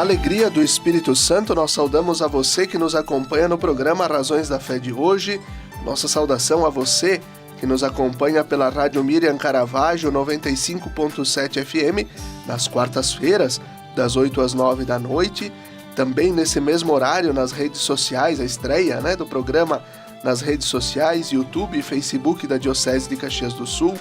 alegria do Espírito Santo, nós saudamos a você que nos acompanha no programa Razões da Fé de hoje. Nossa saudação a você que nos acompanha pela Rádio Miriam Caravaggio 95.7 FM, nas quartas-feiras, das 8 às 9 da noite. Também nesse mesmo horário nas redes sociais, a estreia do programa nas redes sociais, YouTube e Facebook da Diocese de Caxias do Sul.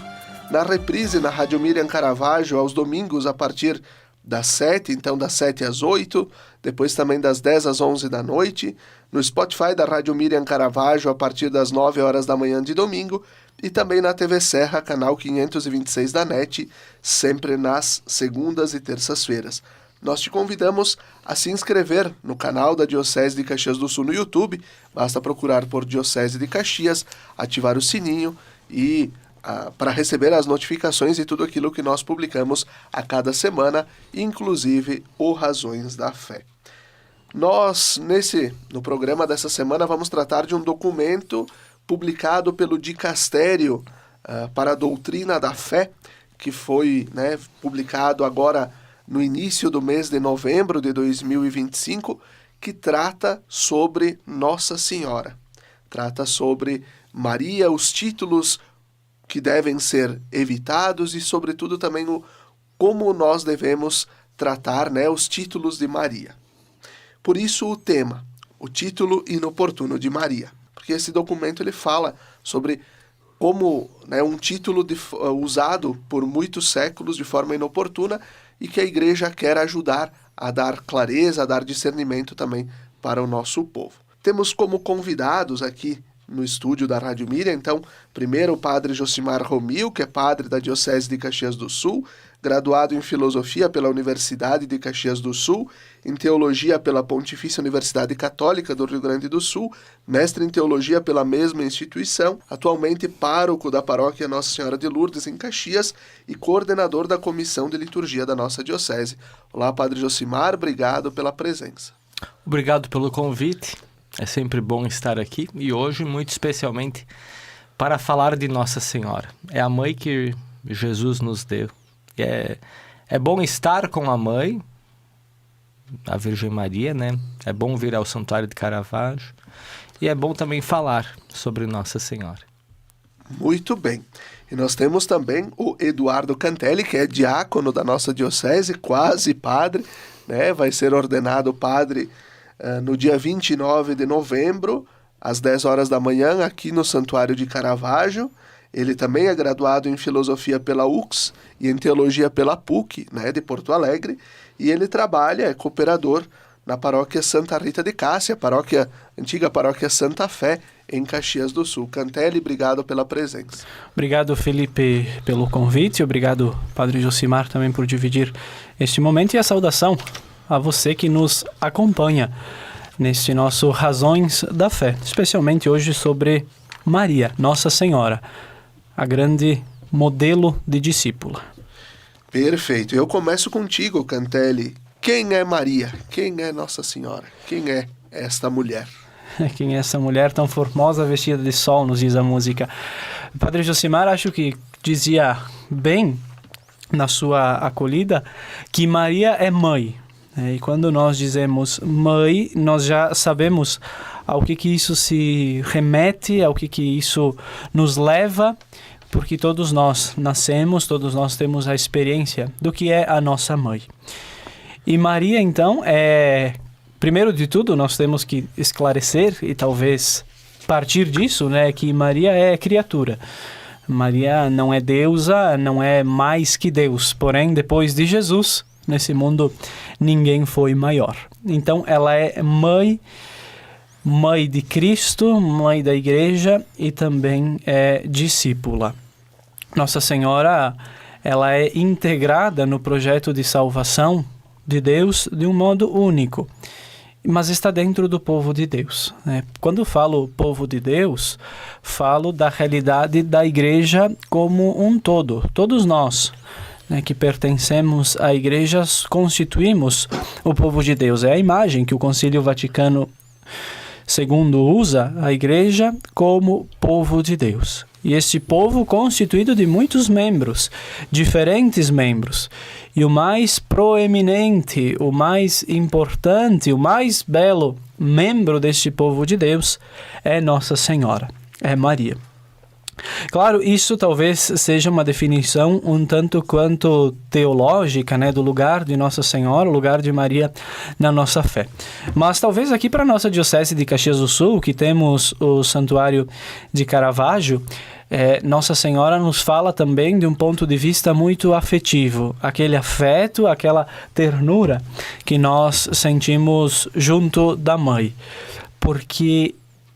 Na reprise na Rádio Miriam Caravaggio aos domingos a partir das 7, então das 7 às 8, depois também das 10 às 11 da noite, no Spotify da Rádio Miriam Caravaggio a partir das 9 horas da manhã de domingo e também na TV Serra, canal 526 da NET, sempre nas segundas e terças-feiras. Nós te convidamos a se inscrever no canal da Diocese de Caxias do Sul no YouTube, basta procurar por Diocese de Caxias, ativar o sininho e para receber as notificações e tudo aquilo que nós publicamos a cada semana, inclusive o Razões da Fé. Nós, no programa dessa semana, vamos tratar de um documento publicado pelo Dicastério para a Doutrina da Fé, que foi publicado agora no início do mês de novembro de 2025, que trata sobre Nossa Senhora. Trata sobre Maria, os títulos que devem ser evitados e, sobretudo, também como nós devemos tratar os títulos de Maria. Por isso o tema, o título inoportuno de Maria, porque esse documento ele fala sobre como um título usado por muitos séculos de forma inoportuna e que a Igreja quer ajudar a dar clareza, a dar discernimento também para o nosso povo. Temos como convidados aqui no estúdio da Rádio Miriam, então, primeiro o padre Josimar Romil, que é padre da Diocese de Caxias do Sul, graduado em Filosofia pela Universidade de Caxias do Sul, em Teologia pela Pontifícia Universidade Católica do Rio Grande do Sul, mestre em Teologia pela mesma instituição, atualmente pároco da Paróquia Nossa Senhora de Lourdes, em Caxias, e coordenador da Comissão de Liturgia da nossa Diocese. Olá, padre Josimar, obrigado pela presença. Obrigado pelo convite. É sempre bom estar aqui e hoje, muito especialmente, para falar de Nossa Senhora. É a mãe que Jesus nos deu. É bom estar com a mãe, a Virgem Maria, É bom vir ao Santuário de Caravaggio e é bom também falar sobre Nossa Senhora. Muito bem. E nós temos também o Eduardo Cantelli, que é diácono da nossa Diocese, quase padre, Vai ser ordenado padre no dia 29 de novembro, às 10 horas da manhã, aqui no Santuário de Caravaggio. Ele também é graduado em Filosofia pela UX e em Teologia pela PUC, de Porto Alegre, e ele trabalha, é cooperador na Paróquia Santa Rita de Cássia, antiga Paróquia Santa Fé, em Caxias do Sul. Cantelli, obrigado pela presença. Obrigado, Felipe, pelo convite, obrigado, Padre Josimar, também por dividir este momento, e a saudação a você que nos acompanha neste nosso Razões da Fé, especialmente hoje sobre Maria, Nossa Senhora, a grande modelo de discípula. Perfeito. Eu começo contigo, Cantelli. Quem é Maria? Quem é Nossa Senhora? Quem é esta mulher? Quem é essa mulher tão formosa vestida de sol, nos diz a música. Padre Josimar, acho que dizia bem na sua acolhida que Maria é mãe. E quando nós dizemos mãe, nós já sabemos ao que isso se remete, ao que isso nos leva, porque todos nós nascemos, todos nós temos a experiência do que é a nossa mãe. E Maria, então, primeiro de tudo, nós temos que esclarecer e talvez partir disso, que Maria é criatura. Maria não é deusa, não é mais que Deus, porém, depois de Jesus, nesse mundo, ninguém foi maior. Então, ela é mãe de Cristo, mãe da Igreja e também é discípula. Nossa Senhora, ela é integrada no projeto de salvação de Deus de um modo único, mas está dentro do povo de Deus. Quando falo povo de Deus, falo da realidade da Igreja como um todo. Todos nós, que pertencemos à Igreja, constituímos o povo de Deus. É a imagem que o Concílio Vaticano segundo usa a igreja como povo de Deus. E este povo constituído de muitos membros, diferentes membros. E o mais proeminente, o mais importante, o mais belo membro deste povo de Deus é Nossa Senhora, é Maria. Claro, isso talvez seja uma definição um tanto quanto teológica, né, do lugar de Nossa Senhora, o lugar de Maria na nossa fé. Mas talvez aqui para a nossa diocese de Caxias do Sul, que temos o Santuário de Caravaggio, Nossa Senhora nos fala também de um ponto de vista muito afetivo, aquele afeto, aquela ternura que nós sentimos junto da mãe, porque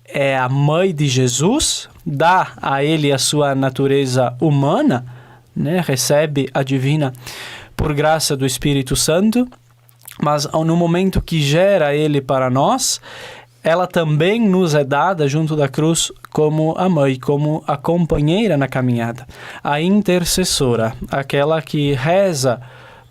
é a mãe de Jesus, dá a ele a sua natureza humana, né? Recebe a divina por graça do Espírito Santo, mas no momento que gera ele para nós, ela também nos é dada junto da cruz como a mãe, como a companheira na caminhada, a intercessora, aquela que reza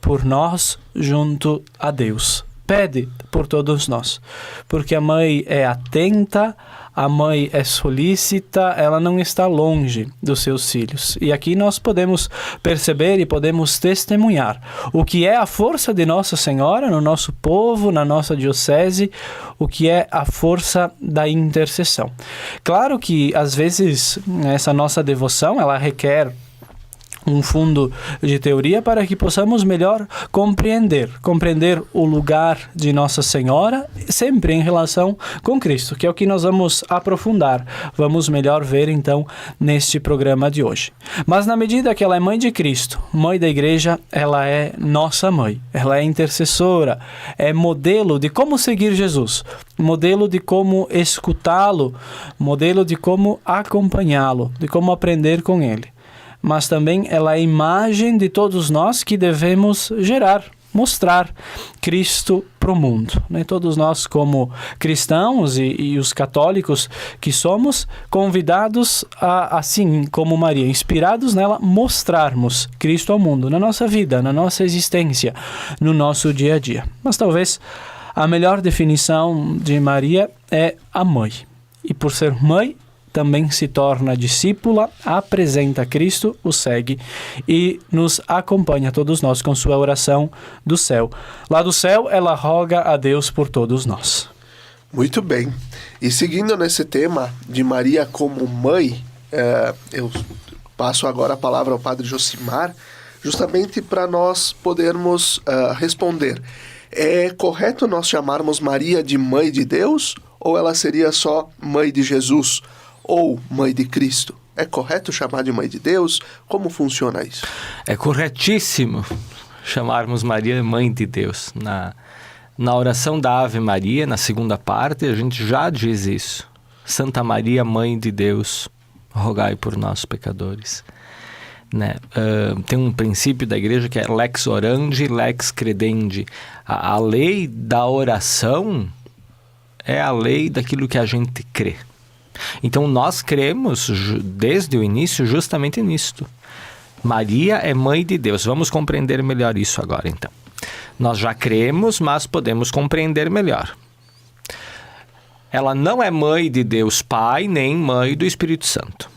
por nós junto a Deus, pede por todos nós, porque a mãe é atenta, a mãe é solícita, ela não está longe dos seus filhos. E aqui nós podemos perceber e podemos testemunhar o que é a força de Nossa Senhora no nosso povo, na nossa diocese, o que é a força da intercessão. Claro que, às vezes, essa nossa devoção, ela requer um fundo de teoria para que possamos melhor compreender o lugar de Nossa Senhora, sempre em relação com Cristo, que é o que nós vamos aprofundar, vamos melhor ver então neste programa de hoje. Mas na medida que ela é mãe de Cristo, mãe da igreja, ela é nossa mãe, ela é intercessora, é modelo de como seguir Jesus, modelo de como escutá-lo, modelo de como acompanhá-lo, de como aprender com ele. Mas também ela é a imagem de todos nós que devemos gerar, mostrar Cristo para o mundo. Né? Todos nós como cristãos e os católicos que somos convidados a, assim como Maria, inspirados nela, mostrarmos Cristo ao mundo, na nossa vida, na nossa existência, no nosso dia a dia. Mas talvez a melhor definição de Maria é a mãe. E por ser mãe, também se torna discípula, apresenta Cristo, o segue e nos acompanha todos nós com sua oração do céu. Lá do céu, ela roga a Deus por todos nós. Muito bem. E seguindo nesse tema de Maria como mãe, eu passo agora a palavra ao Padre Josimar, justamente para nós podermos responder. É correto nós chamarmos Maria de mãe de Deus ou ela seria só mãe de Jesus? Ou mãe de Cristo? É correto chamar de mãe de Deus? Como funciona isso? É corretíssimo chamarmos Maria mãe de Deus. Na oração da Ave Maria, na segunda parte, a gente já diz isso. Santa Maria, mãe de Deus, rogai por nós, pecadores. Né? Tem um princípio da igreja que é lex orandi, lex credendi. A lei da oração é a lei daquilo que a gente crê. Então nós cremos desde o início justamente nisto. Maria é mãe de Deus. Vamos compreender melhor isso agora então. Nós já cremos, mas podemos compreender melhor. Ela não é mãe de Deus Pai, nem mãe do Espírito Santo.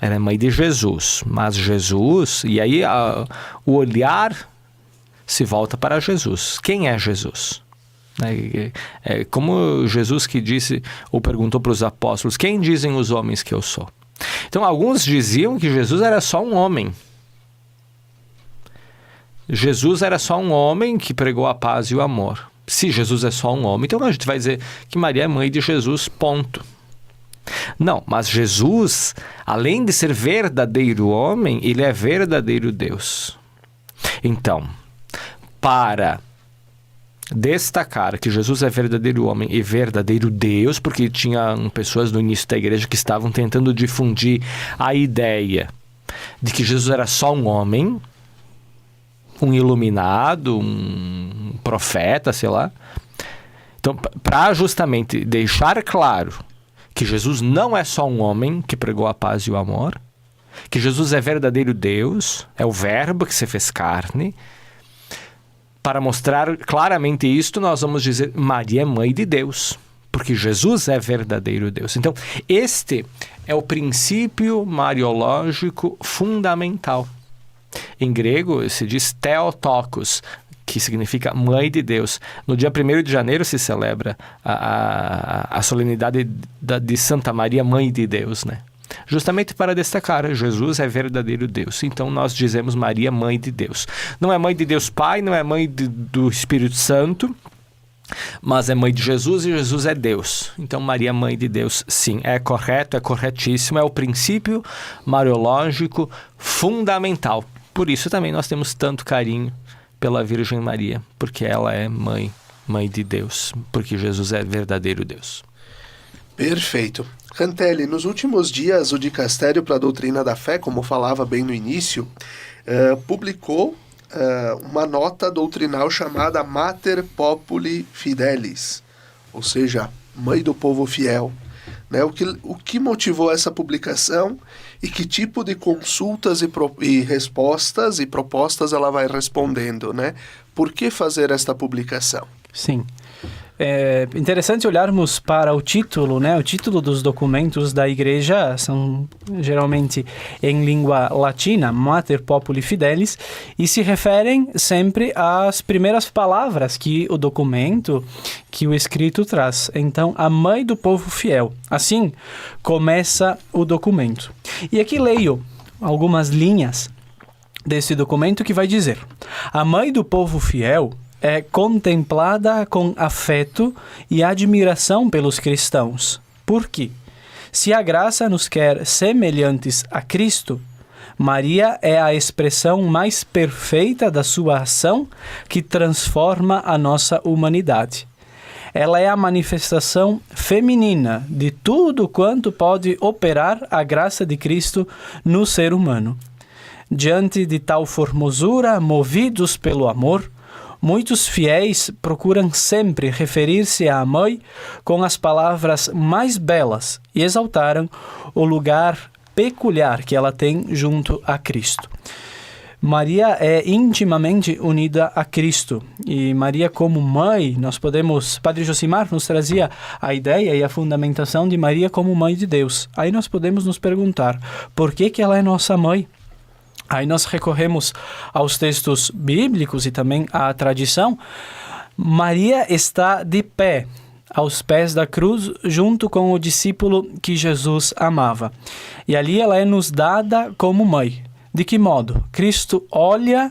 Ela é mãe de Jesus. Mas Jesus, e aí o olhar se volta para Jesus. Quem é Jesus? É como Jesus que disse ou perguntou para os apóstolos: quem dizem os homens que eu sou? Então alguns diziam que Jesus era só um homem. Jesus era só um homem que pregou a paz e o amor. Se Jesus é só um homem, então a gente vai dizer que Maria é mãe de Jesus, ponto. Não, mas Jesus, além de ser verdadeiro homem, ele é verdadeiro Deus. Então, para destacar que Jesus é verdadeiro homem e verdadeiro Deus, porque tinha pessoas no início da igreja que estavam tentando difundir a ideia de que Jesus era só um homem, um iluminado, um profeta, sei lá. Então, para justamente deixar claro que Jesus não é só um homem que pregou a paz e o amor, que Jesus é verdadeiro Deus, é o verbo que se fez carne. Para mostrar claramente isto, nós vamos dizer Maria é mãe de Deus. porque Jesus é verdadeiro Deus. Então, este é o princípio mariológico fundamental. Em grego se diz Theotokos, que significa Mãe de Deus. No dia 1º de janeiro se celebra a solenidade de Santa Maria, Mãe de Deus, né? Justamente para destacar, Jesus é verdadeiro Deus. Então nós dizemos Maria, Mãe de Deus. Não é Mãe de Deus Pai, não é Mãe do Espírito Santo, mas é Mãe de Jesus e Jesus é Deus. Então Maria, Mãe de Deus, sim, é correto, é corretíssimo, é o princípio mariológico fundamental. Por isso também nós temos tanto carinho pela Virgem Maria, porque ela é Mãe de Deus, porque Jesus é verdadeiro Deus. Perfeito. Cantelli, nos últimos dias o Dicastério para a Doutrina da Fé, como falava bem no início, publicou uma nota doutrinal chamada Mater Populi Fidelis, ou seja, Mãe do Povo Fiel. Né? O que motivou essa publicação e que tipo de consultas e respostas e propostas ela vai respondendo, né? Por que fazer esta publicação? Sim. É interessante olharmos para o título, né? O título dos documentos da Igreja são geralmente em língua latina, Mater Populi Fidelis, e se referem sempre às primeiras palavras que o documento, que o escrito traz. Então, a Mãe do Povo Fiel. Assim começa o documento. E aqui leio algumas linhas desse documento que vai dizer: a Mãe do Povo Fiel é contemplada com afeto e admiração pelos cristãos. Por quê? Se a graça nos quer semelhantes a Cristo, Maria é a expressão mais perfeita da sua ação que transforma a nossa humanidade. Ela é a manifestação feminina de tudo quanto pode operar a graça de Cristo no ser humano. Diante de tal formosura, movidos pelo amor, muitos fiéis procuram sempre referir-se à Mãe com as palavras mais belas e exaltaram o lugar peculiar que ela tem junto a Cristo. Maria é intimamente unida a Cristo e Maria como mãe, nós podemos... Padre Josimar nos trazia a ideia e a fundamentação de Maria como Mãe de Deus. Aí nós podemos nos perguntar, por que ela é nossa mãe? Aí nós recorremos aos textos bíblicos e também à tradição. Maria está de pé aos pés da cruz junto com o discípulo que Jesus amava. E ali ela é nos dada como mãe. De que modo? Cristo olha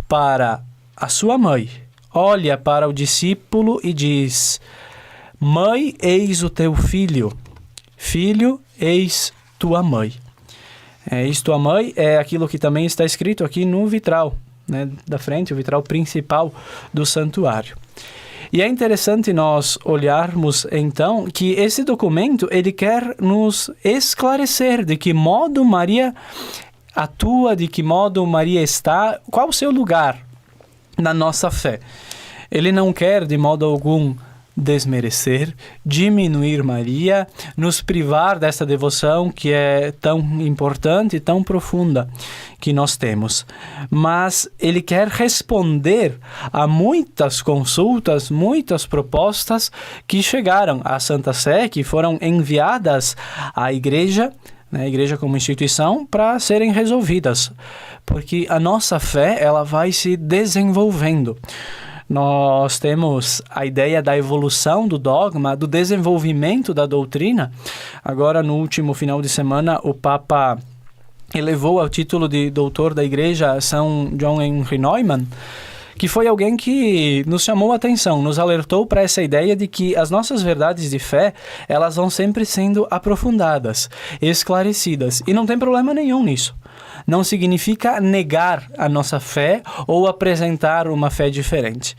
para a sua mãe, olha para o discípulo e diz: Mãe, eis o teu filho. Filho, eis tua mãe. Eis tua mãe é aquilo que também está escrito aqui no vitral, né, da frente, o vitral principal do santuário. E é interessante nós olharmos, então, que esse documento, ele quer nos esclarecer de que modo Maria atua, de que modo Maria está, qual o seu lugar na nossa fé. Ele não quer, de modo algum, desmerecer, diminuir Maria, nos privar dessa devoção que é tão importante e tão profunda que nós temos. Mas ele quer responder a muitas consultas, muitas propostas que chegaram à Santa Sé, que foram enviadas à Igreja, né, a Igreja como instituição, para serem resolvidas. Porque a nossa fé, ela vai se desenvolvendo. Nós temos a ideia da evolução do dogma, do desenvolvimento da doutrina. Agora, no último final de semana, o Papa elevou ao título de doutor da Igreja São John Henry Neumann, que foi alguém que nos chamou a atenção, nos alertou para essa ideia de que as nossas verdades de fé, elas vão sempre sendo aprofundadas, esclarecidas, e não tem problema nenhum nisso. Não significa negar a nossa fé ou apresentar uma fé diferente.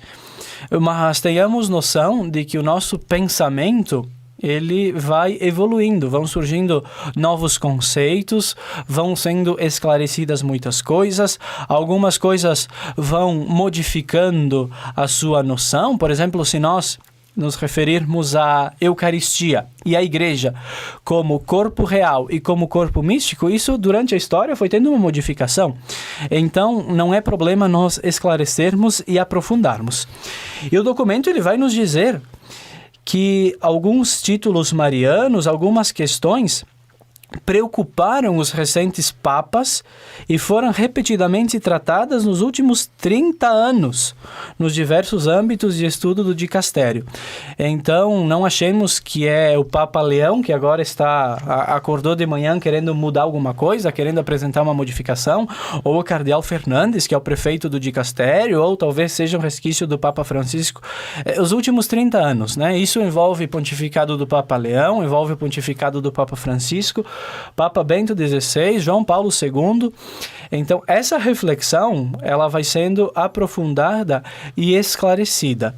Mas tenhamos noção de que o nosso pensamento, ele vai evoluindo, vão surgindo novos conceitos, vão sendo esclarecidas muitas coisas, algumas coisas vão modificando a sua noção. Por exemplo, se nós nos referirmos à Eucaristia e à Igreja como corpo real e como corpo místico, isso durante a história foi tendo uma modificação. Então, não é problema nós esclarecermos e aprofundarmos. E o documento ele vai nos dizer que alguns títulos marianos, algumas questões, preocuparam os recentes papas e foram repetidamente tratadas nos últimos 30 anos, nos diversos âmbitos de estudo do dicastério. Então, não achemos que é o Papa Leão, que agora acordou de manhã querendo mudar alguma coisa, querendo apresentar uma modificação, ou o Cardeal Fernandes, que é o prefeito do dicastério, ou talvez seja um resquício do Papa Francisco. Os últimos 30 anos, né? Isso envolve pontificado do Papa Leão, envolve o pontificado do Papa Francisco, Papa Bento XVI, João Paulo II. Então, essa reflexão, ela vai sendo aprofundada e esclarecida,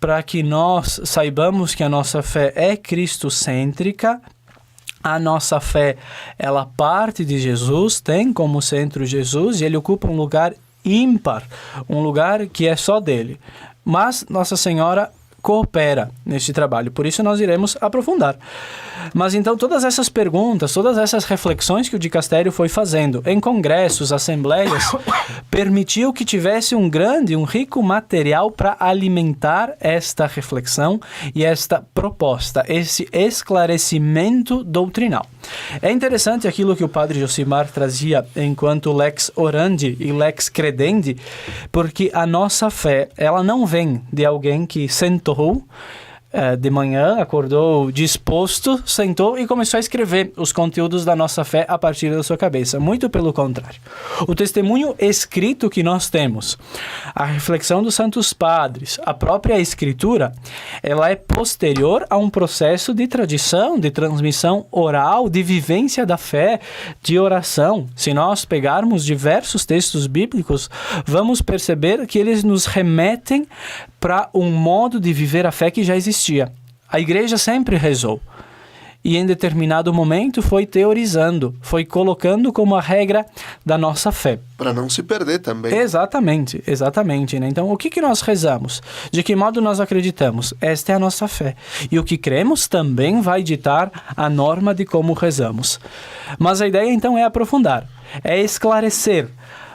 para que nós saibamos que a nossa fé é cristocêntrica. A nossa fé, ela parte de Jesus, tem como centro Jesus, e ele ocupa um lugar ímpar, um lugar que é só dele. Mas Nossa Senhora coopera nesse trabalho, por isso nós iremos aprofundar. Mas então todas essas perguntas, todas essas reflexões que o dicastério foi fazendo em congressos, assembleias, permitiu que tivesse um rico material para alimentar esta reflexão e esta proposta, esse esclarecimento doutrinal. É interessante aquilo que o padre Josimar trazia enquanto lex orandi e lex credendi, porque a nossa fé, ela não vem de alguém que sentou de manhã, acordou disposto, sentou e começou a escrever os conteúdos da nossa fé a partir da sua cabeça. Muito pelo contrário. O testemunho escrito que nós temos, a reflexão dos santos padres, a própria escritura, ela é posterior a um processo de tradição, de transmissão oral, de vivência da fé, de oração. Se nós pegarmos diversos textos bíblicos, vamos perceber que eles nos remetem para um modo de viver a fé que já existia. A igreja sempre rezou. E em determinado momento foi teorizando, foi colocando como a regra da nossa fé. Para não se perder também. Exatamente. Né? Então, o que nós rezamos? De que modo nós acreditamos? Esta é a nossa fé. E o que cremos também vai ditar a norma de como rezamos. Mas a ideia, então, é aprofundar, é esclarecer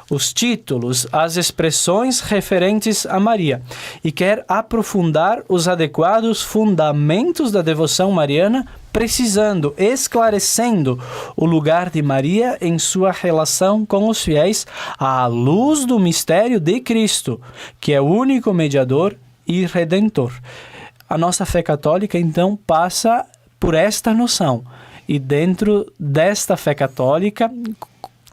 os títulos, as expressões referentes a Maria, e quer aprofundar os adequados fundamentos da devoção mariana, precisando, esclarecendo o lugar de Maria em sua relação com os fiéis à luz do mistério de Cristo, que é o único mediador e redentor. A nossa fé católica, então, passa por esta noção, e dentro desta fé católica,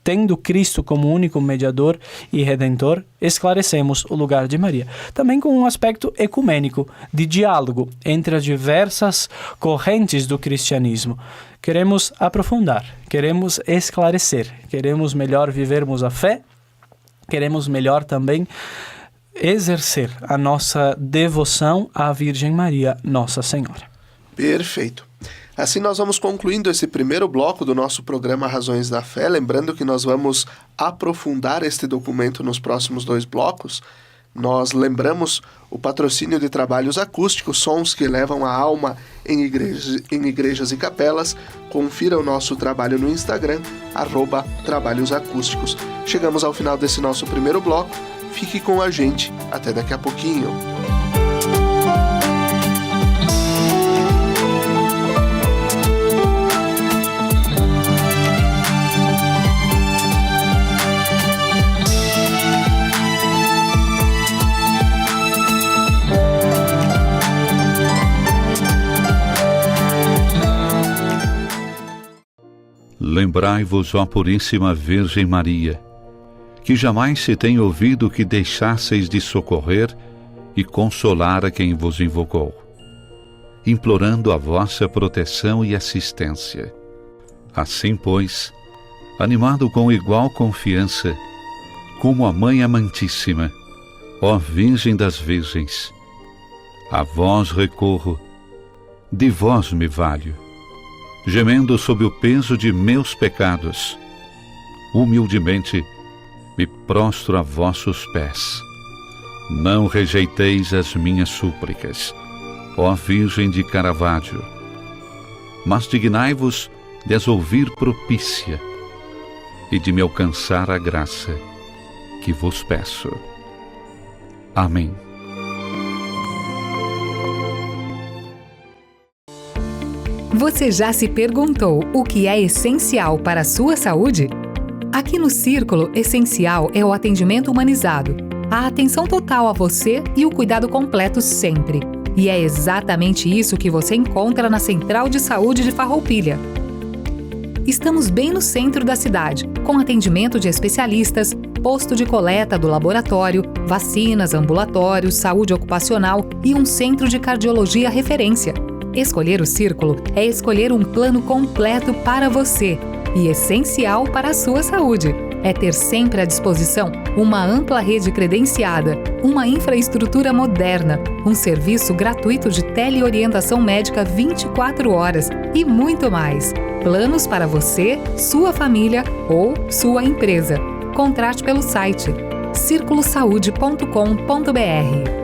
tendo Cristo como único mediador e redentor, esclarecemos o lugar de Maria. Também com um aspecto ecumênico, de diálogo entre as diversas correntes do cristianismo. Queremos aprofundar, queremos esclarecer, queremos melhor vivermos a fé, queremos melhor também exercer a nossa devoção à Virgem Maria, Nossa Senhora. Perfeito. Assim nós vamos concluindo esse primeiro bloco do nosso programa Razões da Fé, lembrando que nós vamos aprofundar este documento nos próximos 2 blocos. Nós lembramos o patrocínio de trabalhos acústicos, sons que elevam a alma em igrejas e capelas. Confira o nosso trabalho no Instagram, @trabalhosacústicos. Chegamos ao final desse nosso primeiro bloco. Fique com a gente. Até daqui a pouquinho. Lembrai-vos, ó Puríssima Virgem Maria, que jamais se tem ouvido que deixasseis de socorrer e consolar a quem vos invocou, implorando a vossa proteção e assistência. Assim, pois, animado com igual confiança, como a Mãe Amantíssima, ó Virgem das Virgens, a vós recorro, de vós me valho, gemendo sob o peso de meus pecados, humildemente me prostro a vossos pés. Não rejeiteis as minhas súplicas, ó Virgem de Caravaggio, mas dignai-vos de as ouvir propícia e de me alcançar a graça que vos peço. Amém. Você já se perguntou o que é essencial para a sua saúde? Aqui no Círculo, essencial é o atendimento humanizado, a atenção total a você e o cuidado completo sempre. E é exatamente isso que você encontra na Central de Saúde de Farroupilha. Estamos bem no centro da cidade, com atendimento de especialistas, posto de coleta do laboratório, vacinas, ambulatórios, saúde ocupacional e um centro de cardiologia referência. Escolher o Círculo é escolher um plano completo para você e essencial para a sua saúde. É ter sempre à disposição uma ampla rede credenciada, uma infraestrutura moderna, um serviço gratuito de teleorientação médica 24 horas e muito mais. Planos para você, sua família ou sua empresa. Contrate pelo site circulosaude.com.br.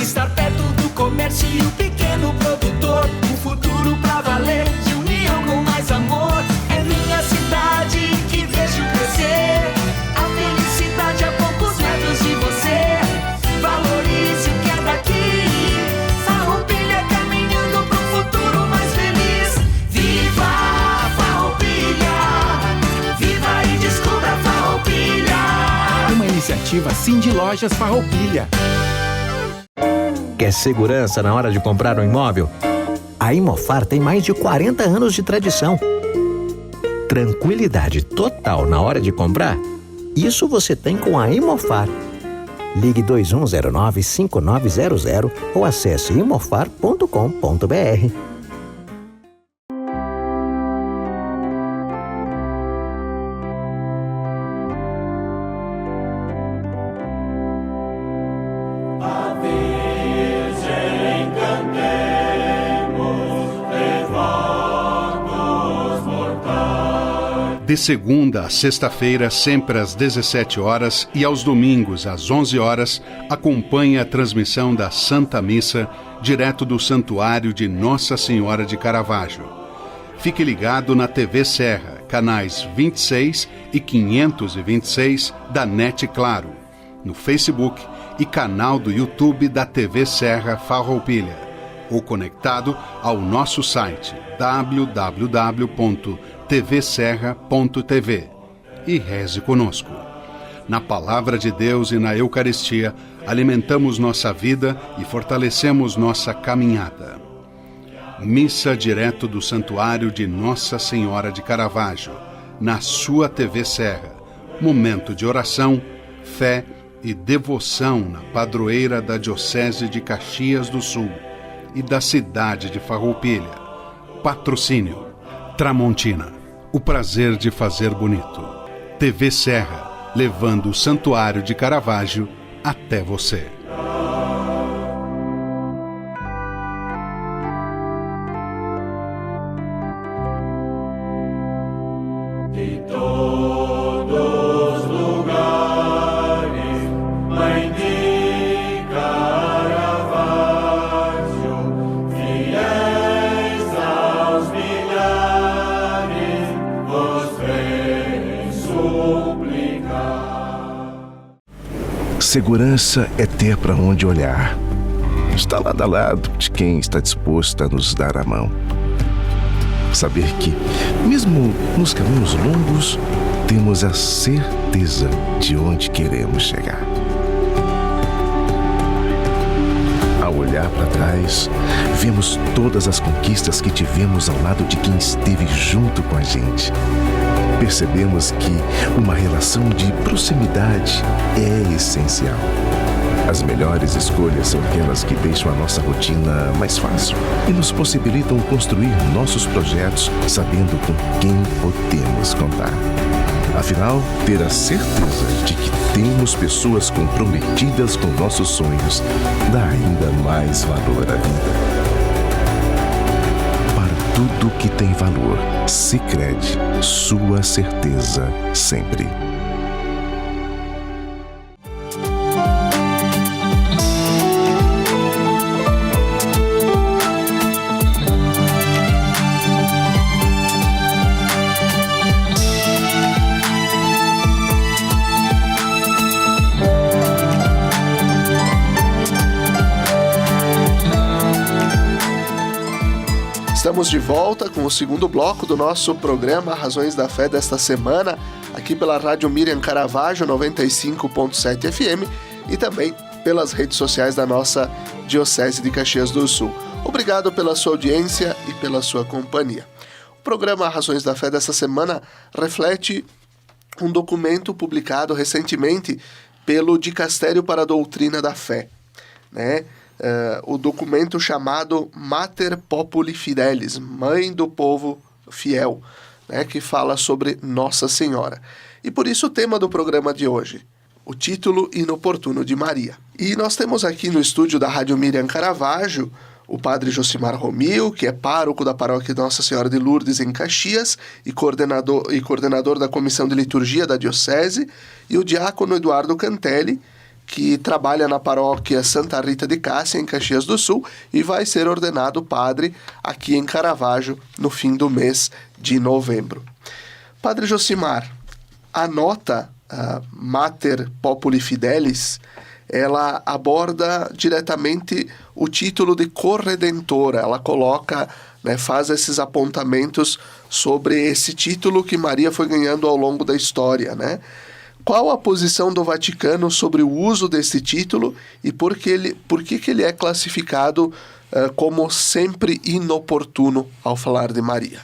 Estar perto do comércio e o pequeno produtor, o futuro pra valer, de união com mais amor. É minha cidade que vejo crescer, a felicidade a poucos metros de você. Valorize o que é daqui, Farroupilha caminhando pro futuro mais feliz. Viva Farroupilha, viva e descubra Farroupilha. Uma iniciativa Cindy Lojas Farroupilha. Quer segurança na hora de comprar um imóvel? A Imofar tem mais de 40 anos de tradição. Tranquilidade total na hora de comprar? Isso você tem com a Imofar. Ligue 2109-5900 ou acesse imofar.com.br. De segunda a sexta-feira, sempre às 17 horas e aos domingos às 11 horas, acompanhe a transmissão da Santa Missa, direto do Santuário de Nossa Senhora de Caravaggio. Fique ligado na TV Serra, canais 26 e 526 da NET Claro, no Facebook e canal do YouTube da TV Serra Farroupilha, ou conectado ao nosso site www.tvserra.tv e reze conosco. Na Palavra de Deus e na Eucaristia, alimentamos nossa vida e fortalecemos nossa caminhada. Missa direto do Santuário de Nossa Senhora de Caravaggio, na sua TV Serra. Momento de oração, fé e devoção na padroeira da Diocese de Caxias do Sul e da cidade de Farroupilha. Patrocínio Tramontina, o prazer de fazer bonito. TV Serra, levando o Santuário de Caravaggio até você. De todos os lugares, Mãe de Caravaggio, fiéis aos milhares, vos vem suplicar. Segurança é ter para onde olhar. Está lado a lado de quem está disposto a nos dar a mão. Saber que, mesmo nos caminhos longos, temos a certeza de onde queremos chegar. Ao olhar para trás, vemos todas as conquistas que tivemos ao lado de quem esteve junto com a gente. Percebemos que uma relação de proximidade é essencial. As melhores escolhas são aquelas que deixam a nossa rotina mais fácil e nos possibilitam construir nossos projetos sabendo com quem podemos contar. Afinal, ter a certeza de que temos pessoas comprometidas com nossos sonhos dá ainda mais valor à vida. Para tudo que tem valor, Sicredi, sua certeza sempre. Estamos de volta com o segundo bloco do nosso programa Razões da Fé desta semana, aqui pela Rádio Miriam Caravaggio 95.7 FM e também pelas redes sociais da nossa Diocese de Caxias do Sul. Obrigado pela sua audiência e pela sua companhia. O programa Razões da Fé desta semana reflete um documento publicado recentemente pelo Dicastério para a Doutrina da Fé, né? O documento chamado Mater Populi Fidelis, Mãe do Povo Fiel, né, que fala sobre Nossa Senhora. E por isso o tema do programa de hoje, o título inoportuno de Maria. E nós temos aqui no estúdio da Rádio Miriam Caravaggio o padre Josimar Romil, que é pároco da paróquia Nossa Senhora de Lourdes em Caxias e coordenador da Comissão de Liturgia da Diocese, e o diácono Eduardo Cantelli, que trabalha na paróquia Santa Rita de Cássia, em Caxias do Sul, e vai ser ordenado padre aqui em Caravaggio no fim do mês de novembro. Padre Josimar, a nota Mater Populi Fidelis, ela aborda diretamente o título de corredentora. Ela coloca, né, faz esses apontamentos sobre esse título que Maria foi ganhando ao longo da história, né? Qual a posição do Vaticano sobre o uso desse título e por que ele é classificado como sempre inoportuno ao falar de Maria?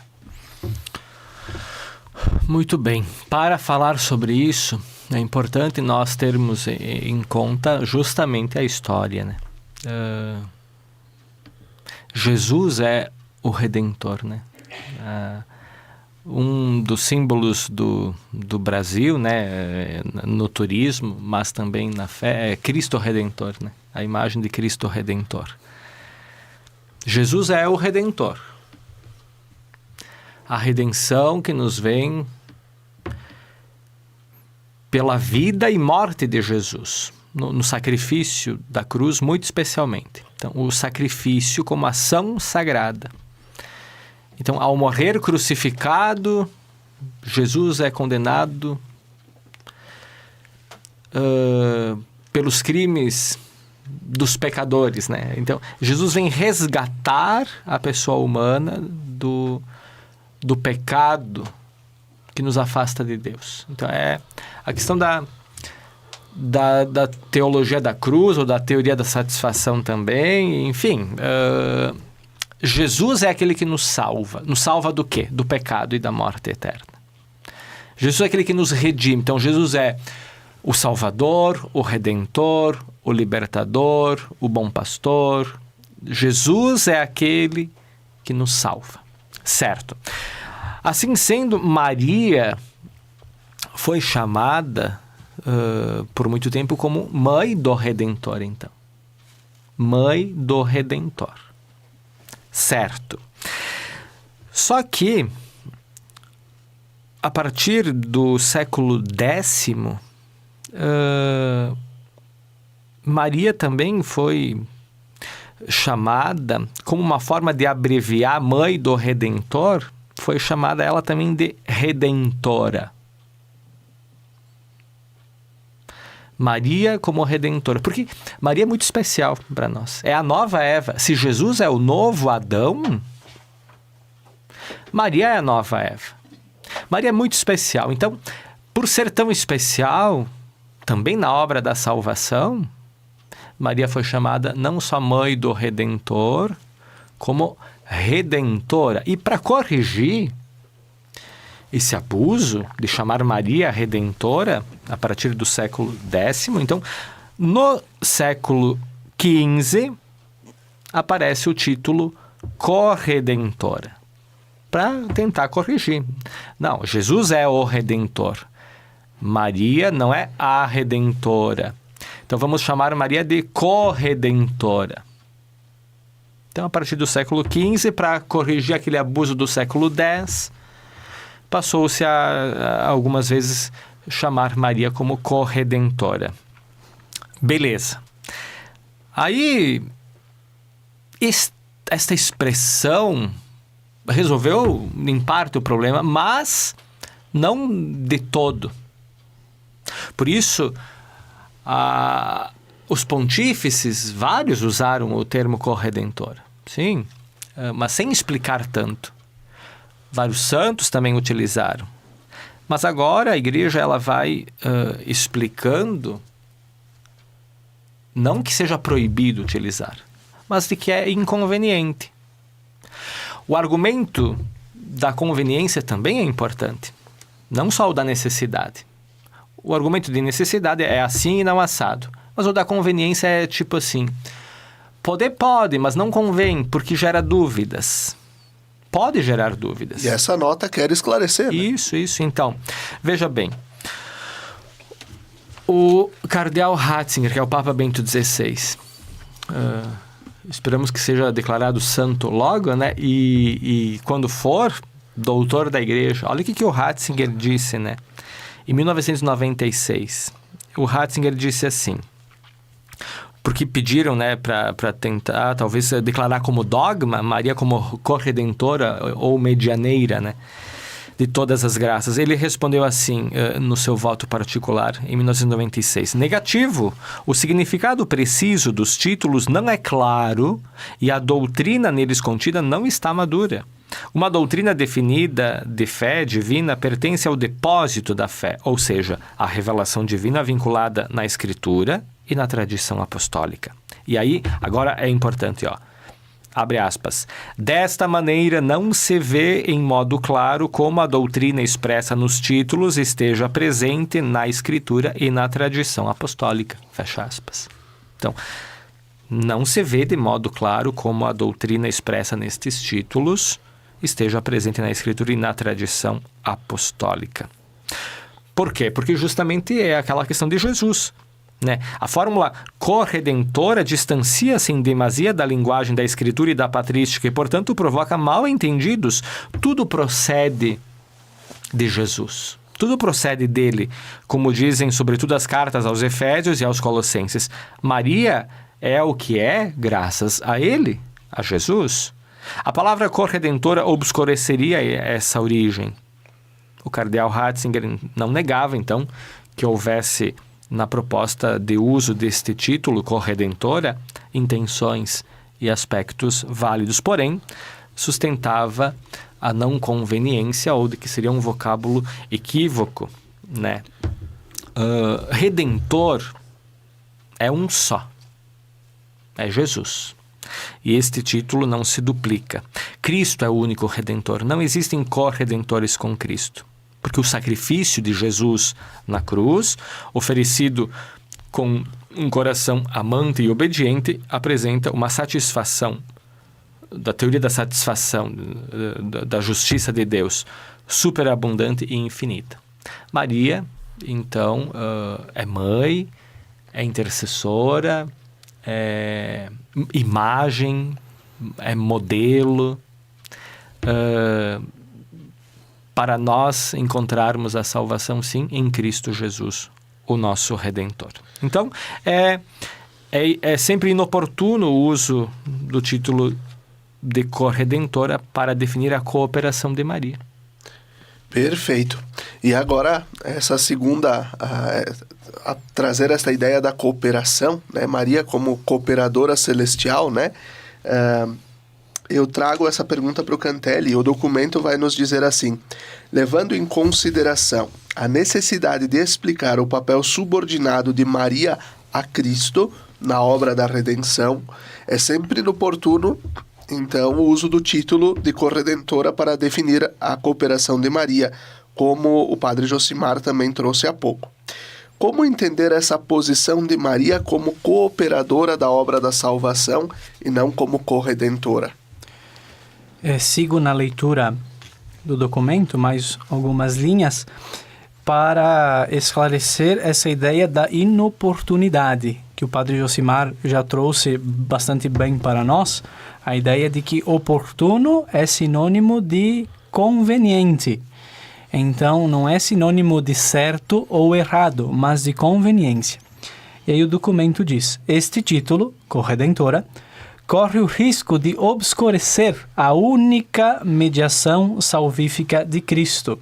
Muito bem. Para falar sobre isso, é importante nós termos em conta justamente a história, né? Jesus é o Redentor, né? Um dos símbolos do Brasil, né, no turismo, mas também na fé, é Cristo Redentor, né? A imagem de Cristo Redentor. Jesus é o Redentor. A redenção que nos vem pela vida e morte de Jesus, no sacrifício da cruz, muito especialmente. Então, o sacrifício como ação sagrada. Então, ao morrer crucificado, Jesus é condenado pelos crimes dos pecadores, né? Então, Jesus vem resgatar a pessoa humana do pecado que nos afasta de Deus. Então, é a questão da teologia da cruz, ou da teoria da satisfação também, enfim... Jesus é aquele que nos salva. Nos salva do quê? Do pecado e da morte eterna. Jesus é aquele que nos redime. Então, Jesus é o Salvador, o Redentor, o Libertador, o Bom Pastor. Jesus é aquele que nos salva. Certo. Assim sendo, Maria foi chamada por muito tempo como Mãe do Redentor, então. Mãe do Redentor. Certo. Só que, a partir do século X, Maria também foi chamada, como uma forma de abreviar Mãe do Redentor, foi chamada ela também de Redentora. Maria como Redentora. Porque Maria é muito especial para nós. É a nova Eva. Se Jesus é o novo Adão, Maria é a nova Eva. Maria é muito especial. Então, por ser tão especial, também na obra da salvação, Maria foi chamada não só Mãe do Redentor, como Redentora. E para corrigir esse abuso de chamar Maria Redentora, a partir do século X, então, no século XV, aparece o título Corredentora, para tentar corrigir. Não, Jesus é o Redentor. Maria não é a Redentora. Então, vamos chamar Maria de Corredentora. Então, a partir do século XV, para corrigir aquele abuso do século X, passou-se a algumas vezes chamar Maria como corredentora. Beleza. Aí, esta expressão resolveu, em parte, o problema, mas não de todo. Por isso, os pontífices, vários usaram o termo corredentora. Sim. mas sem explicar tanto. Vários santos também utilizaram. Mas agora a igreja ela vai explicando, não que seja proibido utilizar, mas de que é inconveniente. O argumento da conveniência também é importante, não só o da necessidade. O argumento de necessidade é assim e não assado, mas o da conveniência é tipo assim: poder pode, mas não convém, porque gera dúvidas. Pode gerar dúvidas. E essa nota quer esclarecer, né? Isso. Então, veja bem. O cardeal Ratzinger, que é o Papa Bento XVI, esperamos que seja declarado santo logo, né? E quando for doutor da igreja, olha o que o Ratzinger disse, né? Em 1996, o Ratzinger disse assim, porque pediram, né, para tentar, talvez, declarar como dogma Maria como corredentora ou medianeira, né, de todas as graças. Ele respondeu assim, no seu voto particular, em 1996. Negativo. O significado preciso dos títulos não é claro e a doutrina neles contida não está madura. Uma doutrina definida de fé divina pertence ao depósito da fé, ou seja, a revelação divina vinculada na Escritura e na tradição apostólica. E aí, agora é importante, abre aspas. Desta maneira, não se vê em modo claro como a doutrina expressa nos títulos esteja presente na Escritura e na tradição apostólica. Fecha aspas. Então, não se vê de modo claro como a doutrina expressa nestes títulos esteja presente na Escritura e na tradição apostólica. Por quê? Porque justamente é aquela questão de Jesus, né? A fórmula corredentora distancia-se em demasia da linguagem da Escritura e da patrística e, portanto, provoca mal-entendidos. Tudo procede de Jesus. Tudo procede dele, como dizem sobretudo as cartas aos Efésios e aos Colossenses. Maria é o que é graças a ele, a Jesus. A palavra corredentora obscureceria essa origem. O cardeal Ratzinger não negava, então, que houvesse na proposta de uso deste título, corredentora, intenções e aspectos válidos, porém, sustentava a não conveniência ou de que seria um vocábulo equívoco, né? Redentor é um só, é Jesus. E este título não se duplica. Cristo é o único Redentor. Não existem corredentores com Cristo. Porque o sacrifício de Jesus na cruz, oferecido com um coração amante e obediente, apresenta uma satisfação, da teoria da satisfação, da justiça de Deus, superabundante e infinita. Maria, então, é mãe, é intercessora, é imagem, é modelo, para nós encontrarmos a salvação, sim, em Cristo Jesus, o nosso Redentor. Então, é sempre inoportuno o uso do título de corredentora para definir a cooperação de Maria. Perfeito. E agora, essa segunda, a trazer essa ideia da cooperação, né? Maria como cooperadora celestial, né? Eu trago essa pergunta para o Cantelli e o documento vai nos dizer assim: levando em consideração a necessidade de explicar o papel subordinado de Maria a Cristo na obra da redenção, é sempre inoportuno, então, o uso do título de corredentora para definir a cooperação de Maria, como o padre Josimar também trouxe há pouco. Como entender essa posição de Maria como cooperadora da obra da salvação e não como corredentora? Sigo na leitura do documento, mais algumas linhas, para esclarecer essa ideia da inoportunidade, que o padre Josimar já trouxe bastante bem para nós, a ideia de que oportuno é sinônimo de conveniente. Então, não é sinônimo de certo ou errado, mas de conveniência. E aí o documento diz: este título, corredentora, corre o risco de obscurecer a única mediação salvífica de Cristo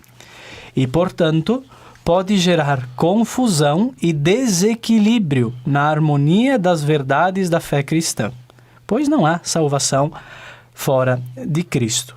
e, portanto, pode gerar confusão e desequilíbrio na harmonia das verdades da fé cristã, pois não há salvação fora de Cristo.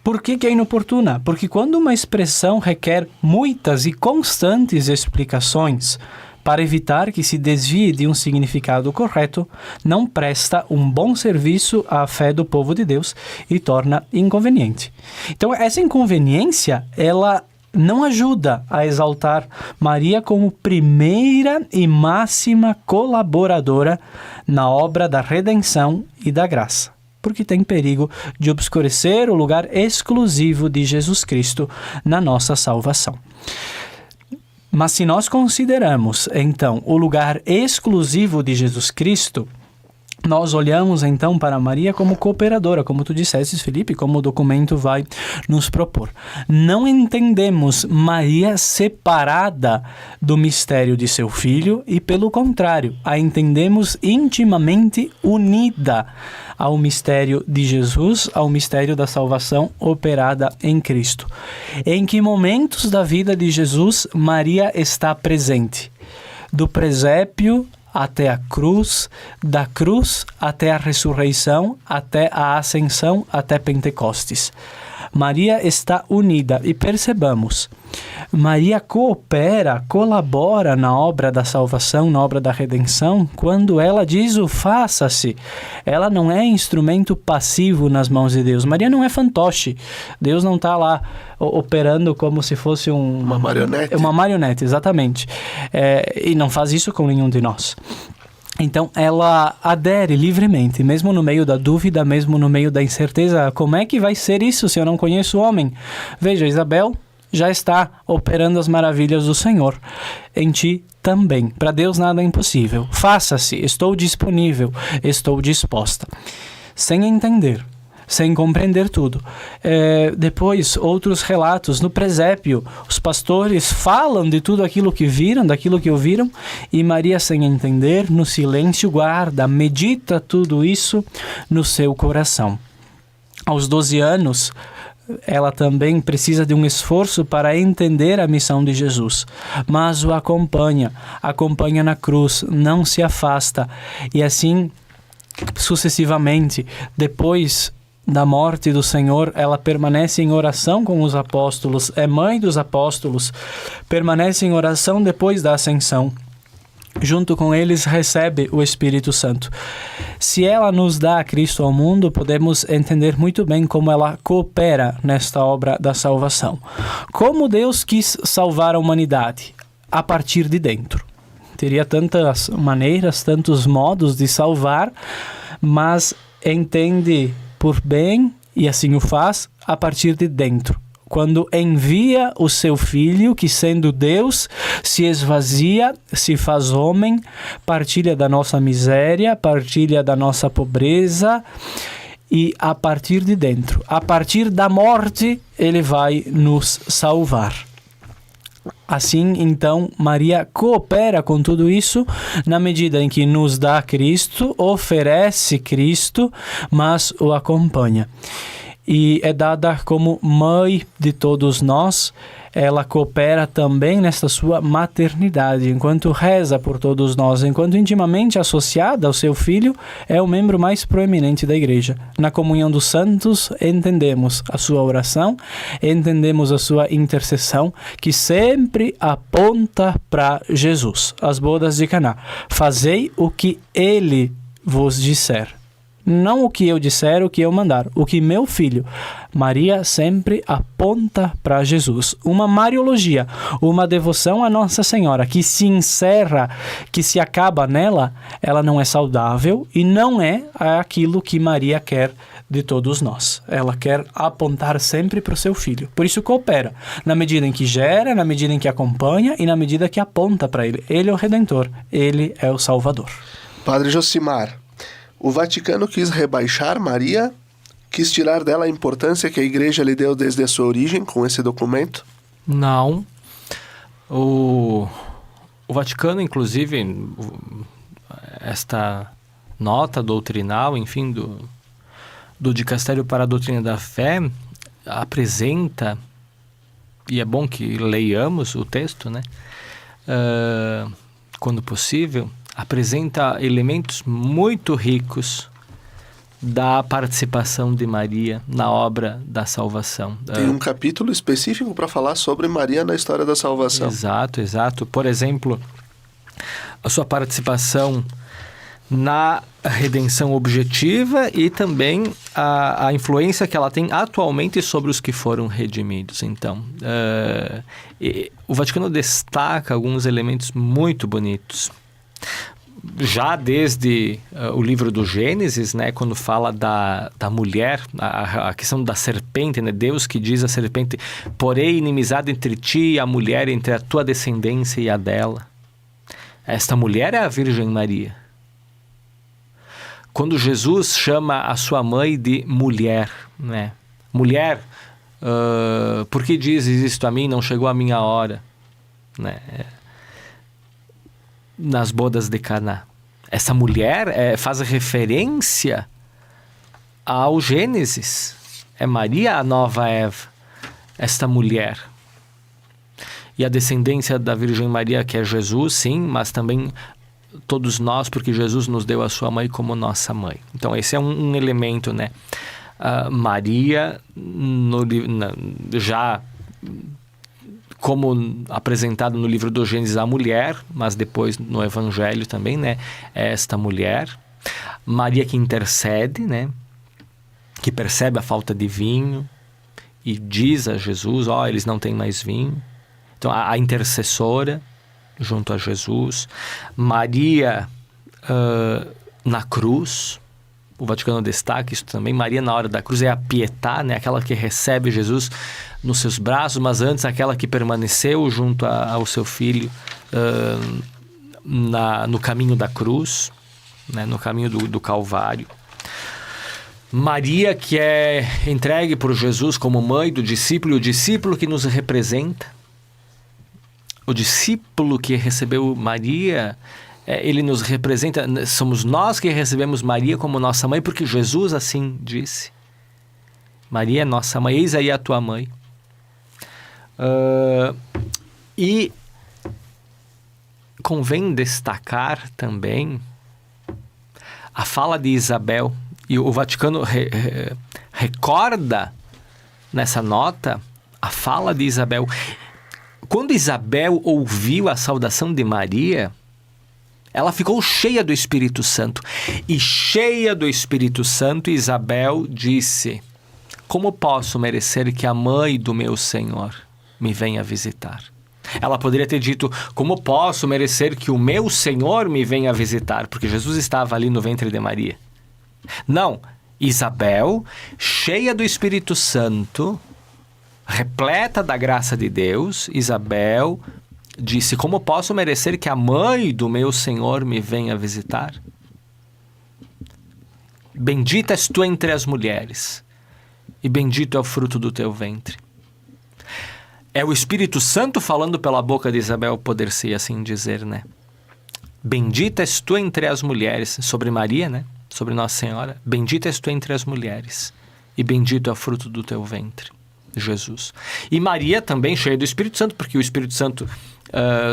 Por que é inoportuna? Porque quando uma expressão requer muitas e constantes explicações para evitar que se desvie de um significado correto, não presta um bom serviço à fé do povo de Deus e torna inconveniente. Então, essa inconveniência, ela não ajuda a exaltar Maria como primeira e máxima colaboradora na obra da redenção e da graça, porque tem perigo de obscurecer o lugar exclusivo de Jesus Cristo na nossa salvação. Mas se nós consideramos, então, o lugar exclusivo de Jesus Cristo, nós olhamos, então, para Maria como cooperadora, como tu disseste, Felipe, como o documento vai nos propor. Não entendemos Maria separada do mistério de seu filho e, pelo contrário, a entendemos intimamente unida ao mistério de Jesus, ao mistério da salvação operada em Cristo. Em que momentos da vida de Jesus Maria está presente? Do presépio até a cruz, da cruz até a ressurreição, até a ascensão, até Pentecostes. Maria está unida e percebamos, Maria coopera, colabora na obra da salvação, na obra da redenção, quando ela diz o faça-se. Ela não é instrumento passivo nas mãos de Deus. Maria não é fantoche. Deus não está lá operando como se fosse uma marionete. Uma marionete, exatamente. E não faz isso com nenhum de nós. Então, ela adere livremente, mesmo no meio da dúvida, mesmo no meio da incerteza. Como é que vai ser isso se eu não conheço o homem? Veja, Isabel já está operando as maravilhas do Senhor. Em ti também. Para Deus nada é impossível. Faça-se, estou disponível, estou disposta. Sem entender, sem compreender tudo. Depois, outros relatos. No presépio, os pastores falam de tudo aquilo que viram, daquilo que ouviram, e Maria, sem entender, no silêncio guarda, medita tudo isso no seu coração. Aos 12 anos, ela também precisa de um esforço para entender a missão de Jesus, mas o acompanha na cruz, não se afasta, e assim, sucessivamente, depois da morte do Senhor, ela permanece em oração com os apóstolos, é mãe dos apóstolos, permanece em oração depois da ascensão. Junto com eles recebe o Espírito Santo. Se ela nos dá a Cristo ao mundo, podemos entender muito bem como ela coopera nesta obra da salvação. Como Deus quis salvar a humanidade? A partir de dentro. Teria tantas maneiras, tantos modos de salvar, mas entende por bem, e assim o faz, a partir de dentro. Quando envia o seu Filho, que sendo Deus, se esvazia, se faz homem, partilha da nossa miséria, partilha da nossa pobreza, e a partir de dentro, a partir da morte, ele vai nos salvar. Assim, então, Maria coopera com tudo isso na medida em que nos dá Cristo, oferece Cristo, mas o acompanha. E é dada como mãe de todos nós. Ela coopera também nesta sua maternidade, enquanto reza por todos nós, enquanto intimamente associada ao seu filho, é o membro mais proeminente da igreja. Na comunhão dos santos, entendemos a sua oração, entendemos a sua intercessão, que sempre aponta para Jesus. As bodas de Caná. Fazei o que ele vos disser. Não o que eu disser, o que eu mandar. O que meu filho. Maria sempre aponta para Jesus. Uma mariologia, uma devoção à Nossa Senhora, que se encerra, que se acaba nela, ela não é saudável e não é aquilo que Maria quer de todos nós. Ela quer apontar sempre para o seu filho. Por isso coopera, na medida em que gera, na medida em que acompanha e na medida que aponta para ele. Ele é o Redentor, ele é o Salvador. Padre Josimar, o Vaticano quis rebaixar Maria, quis tirar dela a importância que a Igreja lhe deu desde a sua origem com esse documento? Não. O Vaticano, inclusive, esta nota doutrinal, enfim, do Dicastério para a Doutrina da Fé, apresenta, e é bom que leiamos o texto, né? Quando possível, apresenta elementos muito ricos da participação de Maria na obra da salvação. Tem um capítulo específico para falar sobre Maria na história da salvação. Exato. Por exemplo, a sua participação na redenção objetiva e também a influência que ela tem atualmente sobre os que foram redimidos. Então, o Vaticano destaca alguns elementos muito bonitos. Já desde o livro do Gênesis, né, quando fala da mulher, a questão da serpente, né, Deus que diz à serpente: porém inimizade entre ti e a mulher, entre a tua descendência e a dela. Esta mulher é a Virgem Maria. Quando Jesus chama a sua mãe de mulher, né? Mulher, por que dizes isto a mim? Não chegou a minha hora, né? Nas bodas de Caná. Essa mulher faz referência ao Gênesis. É Maria a nova Eva, esta mulher. E a descendência da Virgem Maria, que é Jesus, sim, mas também todos nós, porque Jesus nos deu a sua mãe como nossa mãe. Então esse é um elemento, né? Maria, já como apresentado no livro do Gênesis, a mulher, mas depois no Evangelho também, né? Esta mulher. Maria que intercede, né? Que percebe a falta de vinho e diz a Jesus: eles não têm mais vinho. Então, a intercessora junto a Jesus. Maria na cruz. O Vaticano destaca isso também. Maria na hora da cruz é a Pietà, né? Aquela que recebe Jesus nos seus braços, mas antes aquela que permaneceu junto ao seu filho no caminho da cruz, né? No caminho do Calvário. Maria que é entregue por Jesus como mãe do discípulo, o discípulo que nos representa. O discípulo que recebeu Maria, ele nos representa, somos nós que recebemos Maria como nossa mãe, porque Jesus assim disse: Maria é nossa mãe, eis aí a tua mãe. E convém destacar também a fala de Isabel, e o Vaticano recorda nessa nota a fala de Isabel. Quando Isabel ouviu a saudação de Maria, ela ficou cheia do Espírito Santo. E cheia do Espírito Santo, Isabel disse: como posso merecer que a mãe do meu Senhor me venha visitar? Ela poderia ter dito: como posso merecer que o meu Senhor me venha visitar? Porque Jesus estava ali no ventre de Maria. Não, Isabel, cheia do Espírito Santo, repleta da graça de Deus, Isabel disse: como posso merecer que a mãe do meu Senhor me venha visitar? Bendita és tu entre as mulheres, e bendito é o fruto do teu ventre. É o Espírito Santo falando pela boca de Isabel, poder-se assim dizer, né? Bendita és tu entre as mulheres, sobre Maria, né? Sobre Nossa Senhora. Bendita és tu entre as mulheres, e bendito é o fruto do teu ventre, Jesus. E Maria também cheia do Espírito Santo, porque o Espírito Santo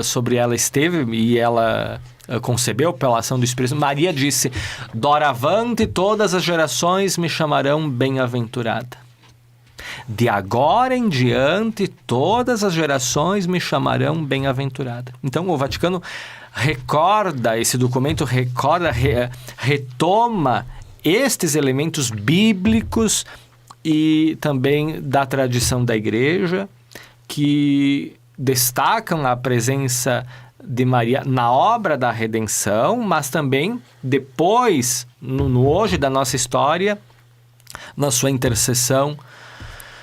sobre ela esteve e ela concebeu pela ação do Espírito Santo. Maria disse: doravante todas as gerações me chamarão bem-aventurada. De agora em diante todas as gerações me chamarão bem-aventurada. Então o Vaticano recorda, esse documento retoma estes elementos bíblicos e também da tradição da Igreja, que destacam a presença de Maria na obra da redenção, mas também depois, no hoje da nossa história, na sua intercessão,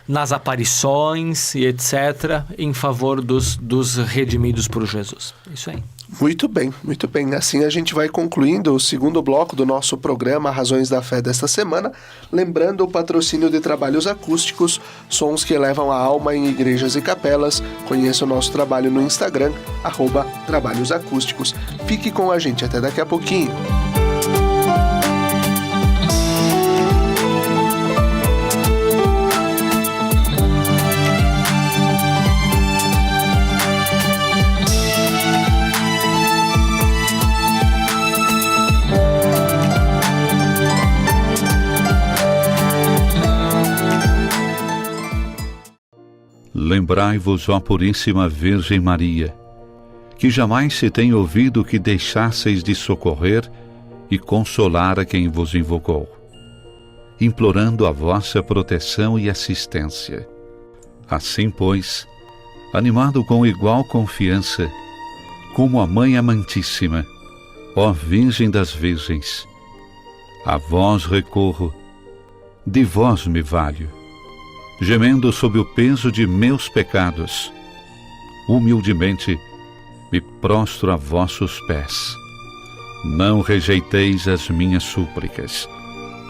nas aparições e etc., em favor dos redimidos por Jesus. Isso aí. Muito bem, muito bem. Assim a gente vai concluindo o segundo bloco do nosso programa Razões da Fé desta semana, lembrando o patrocínio de trabalhos acústicos, sons que elevam a alma em igrejas e capelas. Conheça o nosso trabalho no Instagram, @trabalhosacústicos. Fique com a gente, até daqui a pouquinho. Lembrai-vos, ó Puríssima Virgem Maria, que jamais se tem ouvido que deixasseis de socorrer e consolar a quem vos invocou, implorando a vossa proteção e assistência. Assim, pois, animado com igual confiança, como a Mãe Amantíssima, ó Virgem das Virgens, a vós recorro, de vós me valho, gemendo sob o peso de meus pecados, humildemente me prostro a vossos pés. Não rejeiteis as minhas súplicas,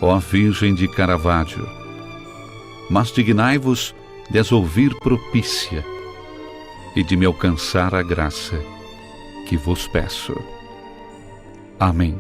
ó Virgem de Caravaggio, mas dignai-vos de as ouvir propícia e de me alcançar a graça que vos peço. Amém.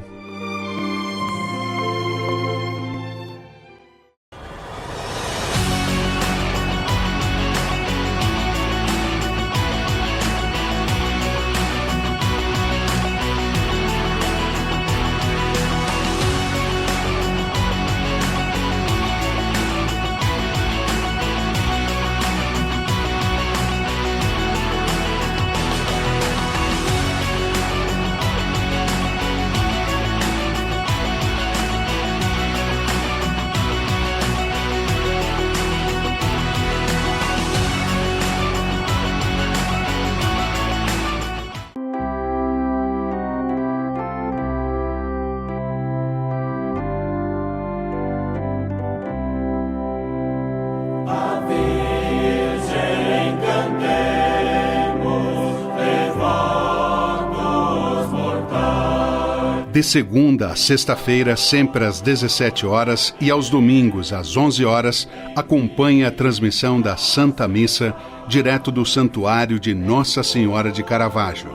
De segunda a sexta-feira, sempre às 17 horas e aos domingos às 11 horas, acompanhe a transmissão da Santa Missa direto do Santuário de Nossa Senhora de Caravaggio.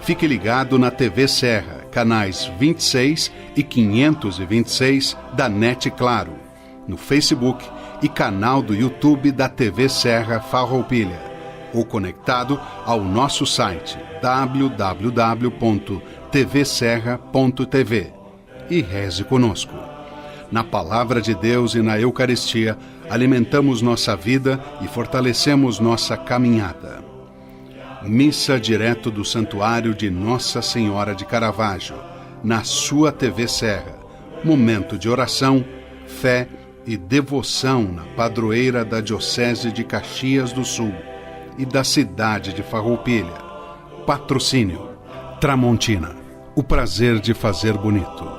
Fique ligado na TV Serra, canais 26 e 526 da NET Claro, no Facebook e canal do YouTube da TV Serra Farroupilha, ou conectado ao nosso site www.tvserra.tv e reze conosco. Na Palavra de Deus e na Eucaristia, alimentamos nossa vida e fortalecemos nossa caminhada. Missa direto do Santuário de Nossa Senhora de Caravaggio, na sua TV Serra. Momento de oração, fé e devoção na padroeira da Diocese de Caxias do Sul e da cidade de Farroupilha. Patrocínio Tramontina, o prazer de fazer bonito.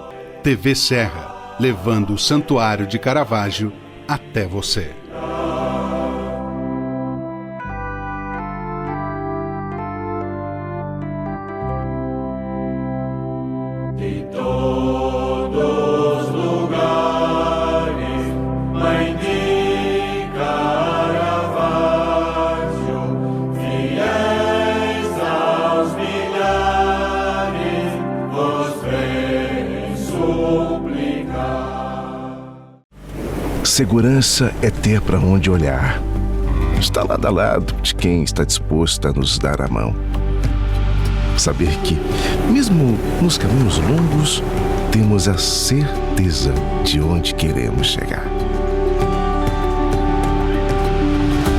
TV Serra, levando o Santuário de Caravaggio até você. De todos os lugares, Mãe de Caravaggio, fiéis aos milhares, vos vem suplicar. Segurança é ter para onde olhar. Está lado a lado de quem está disposto a nos dar a mão. Saber que, mesmo nos caminhos longos, temos a certeza de onde queremos chegar.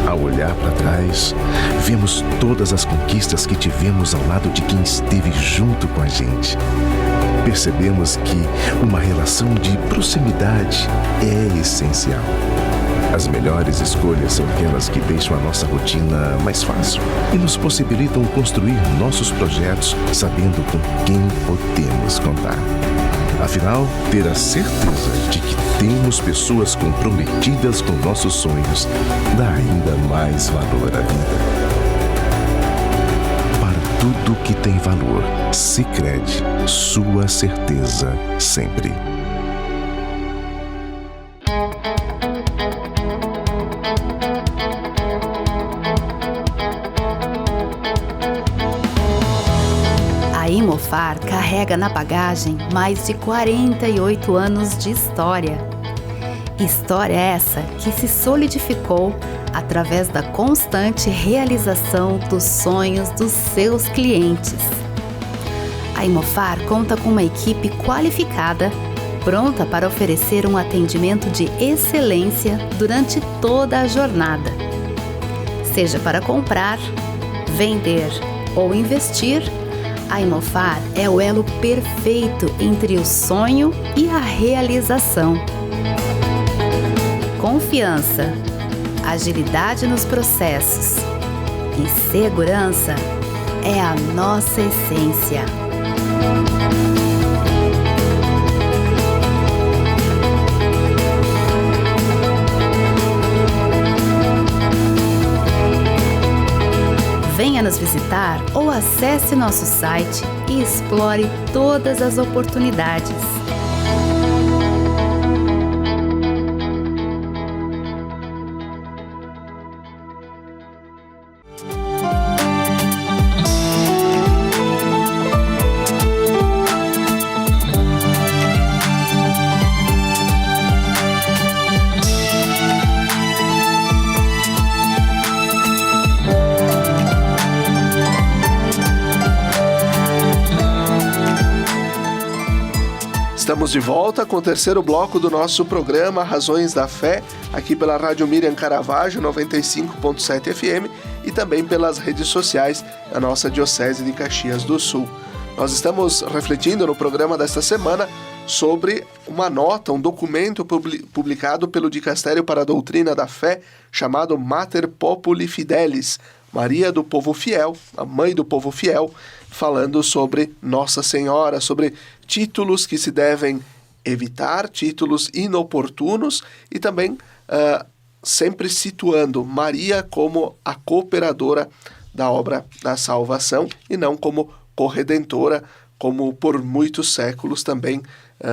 Ao olhar para trás, vemos todas as conquistas que tivemos ao lado de quem esteve junto com a gente. Percebemos que uma relação de proximidade é essencial. As melhores escolhas são aquelas que deixam a nossa rotina mais fácil e nos possibilitam construir nossos projetos sabendo com quem podemos contar. Afinal, ter a certeza de que temos pessoas comprometidas com nossos sonhos dá ainda mais valor à vida. Para tudo que tem valor, Sicredi, sua certeza sempre. A Imofar carrega na bagagem mais de 48 anos de história. História essa que se solidificou através da constante realização dos sonhos dos seus clientes. A Imofar conta com uma equipe qualificada, pronta para oferecer um atendimento de excelência durante toda a jornada. Seja para comprar, vender ou investir, a Imofar é o elo perfeito entre o sonho e a realização. Confiança, agilidade nos processos e segurança é a nossa essência. Venha nos visitar ou acesse nosso site e explore todas as oportunidades. Estamos de volta com o terceiro bloco do nosso programa Razões da Fé, aqui pela Rádio Miriam Caravaggio 95.7 FM e também pelas redes sociais da nossa Diocese de Caxias do Sul. Nós estamos refletindo no programa desta semana sobre uma nota, um documento publicado pelo Dicastério para a Doutrina da Fé, chamado Mater Populi Fidelis, Maria do Povo Fiel, a Mãe do Povo Fiel, falando sobre Nossa Senhora, sobre títulos que se devem evitar, títulos inoportunos e também sempre situando Maria como a cooperadora da obra da salvação e não como corredentora, como por muitos séculos também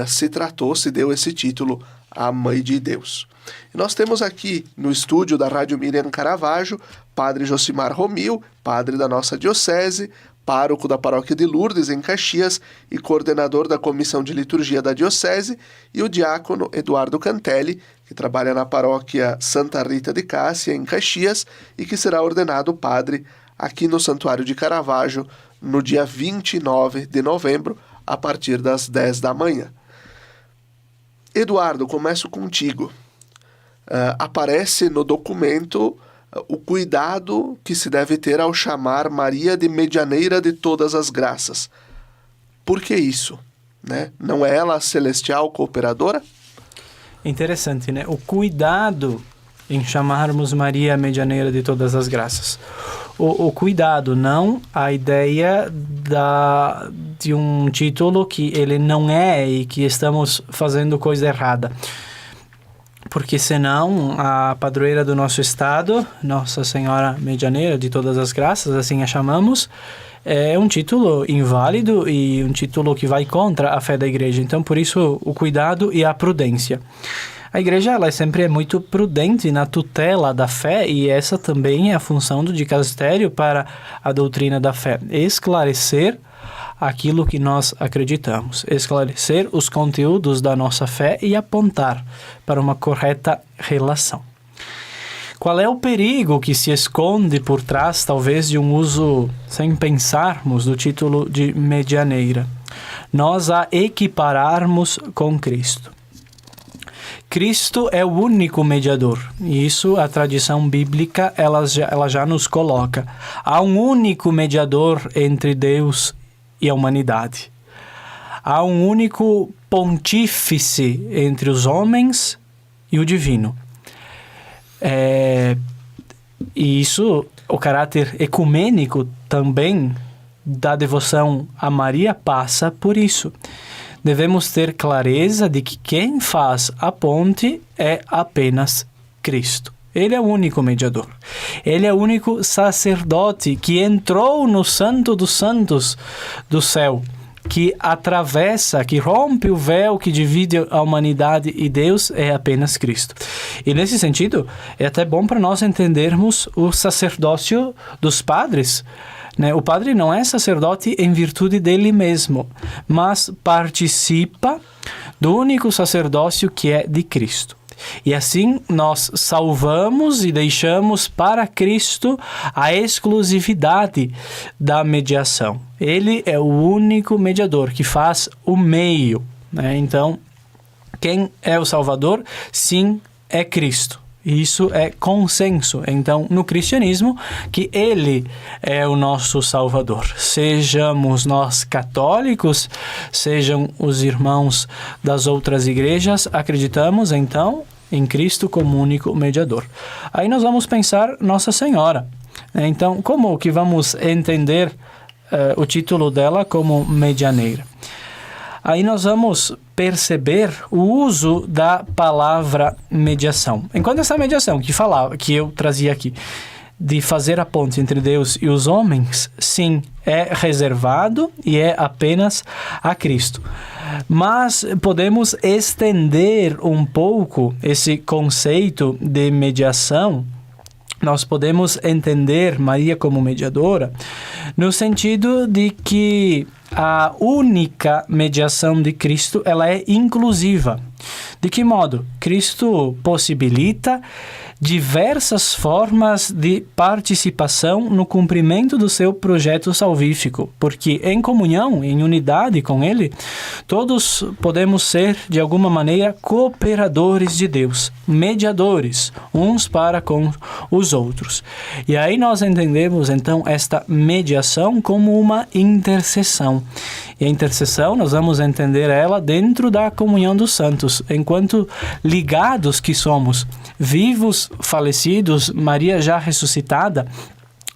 se deu esse título à Mãe de Deus. E nós temos aqui no estúdio da Rádio Miriam Caravaggio, Padre Josimar Romil, padre da nossa diocese, pároco da paróquia de Lourdes, em Caxias, e coordenador da Comissão de Liturgia da Diocese, e o diácono Eduardo Cantelli, que trabalha na paróquia Santa Rita de Cássia, em Caxias, e que será ordenado padre aqui no Santuário de Caravaggio no dia 29 de novembro, a partir das 10 da manhã. Eduardo, começo contigo. Aparece no documento o cuidado que se deve ter ao chamar Maria de medianeira de todas as graças. Por que isso? Né? Não é ela a celestial cooperadora? Interessante, né? O cuidado em chamarmos Maria medianeira de todas as graças. O cuidado, não a ideia de um título que ele não é e que estamos fazendo coisa errada. Porque senão a padroeira do nosso estado, Nossa Senhora Medianeira de todas as graças, assim a chamamos, é um título inválido e um título que vai contra a fé da igreja. Então, por isso, o cuidado e a prudência. A igreja ela sempre é muito prudente na tutela da fé e essa também é a função do dicastério para a doutrina da fé. Esclarecer aquilo que nós acreditamos, esclarecer os conteúdos da nossa fé e apontar para uma correta relação. Qual é o perigo que se esconde por trás, talvez, de um uso sem pensarmos do título de medianeira? Nós a equipararmos com Cristo. Cristo é o único mediador, e isso a tradição bíblica ela já nos coloca. Há um único mediador entre Deus e a humanidade. Há um único pontífice entre os homens e o divino. E isso, o caráter ecumênico também da devoção a Maria passa por isso. Devemos ter clareza de que quem faz a ponte é apenas Cristo. Ele é o único mediador. Ele é o único sacerdote que entrou no Santo dos Santos do céu, que atravessa, que rompe o véu que divide a humanidade e Deus é apenas Cristo. E nesse sentido, é até bom para nós entendermos o sacerdócio dos padres. O padre não é sacerdote em virtude dele mesmo, mas participa do único sacerdócio que é de Cristo. E assim nós salvamos e deixamos para Cristo a exclusividade da mediação. Ele é o único mediador que faz o meio. Então, quem é o Salvador? Sim, é Cristo. Isso é consenso, então, no cristianismo, que Ele é o nosso Salvador. Sejamos nós católicos, sejam os irmãos das outras igrejas, acreditamos, então, em Cristo como único mediador. Aí nós vamos pensar Nossa Senhora. Então, como que vamos entender o título dela como medianeira? Aí nós vamos perceber o uso da palavra mediação. Enquanto essa mediação que eu trazia aqui, de fazer a ponte entre Deus e os homens, sim, é reservado e é apenas a Cristo. Mas podemos estender um pouco esse conceito de mediação. Nós podemos entender Maria como mediadora no sentido de que a única mediação de Cristo, ela é inclusiva. De que modo? Cristo possibilita diversas formas de participação no cumprimento do seu projeto salvífico, porque em comunhão, em unidade com Ele, todos podemos ser, de alguma maneira, cooperadores de Deus, mediadores, uns para com os outros. E aí nós entendemos, então, esta mediação como uma intercessão. E a intercessão, nós vamos entender ela dentro da comunhão dos santos, enquanto ligados que somos, vivos, falecidos, Maria já ressuscitada,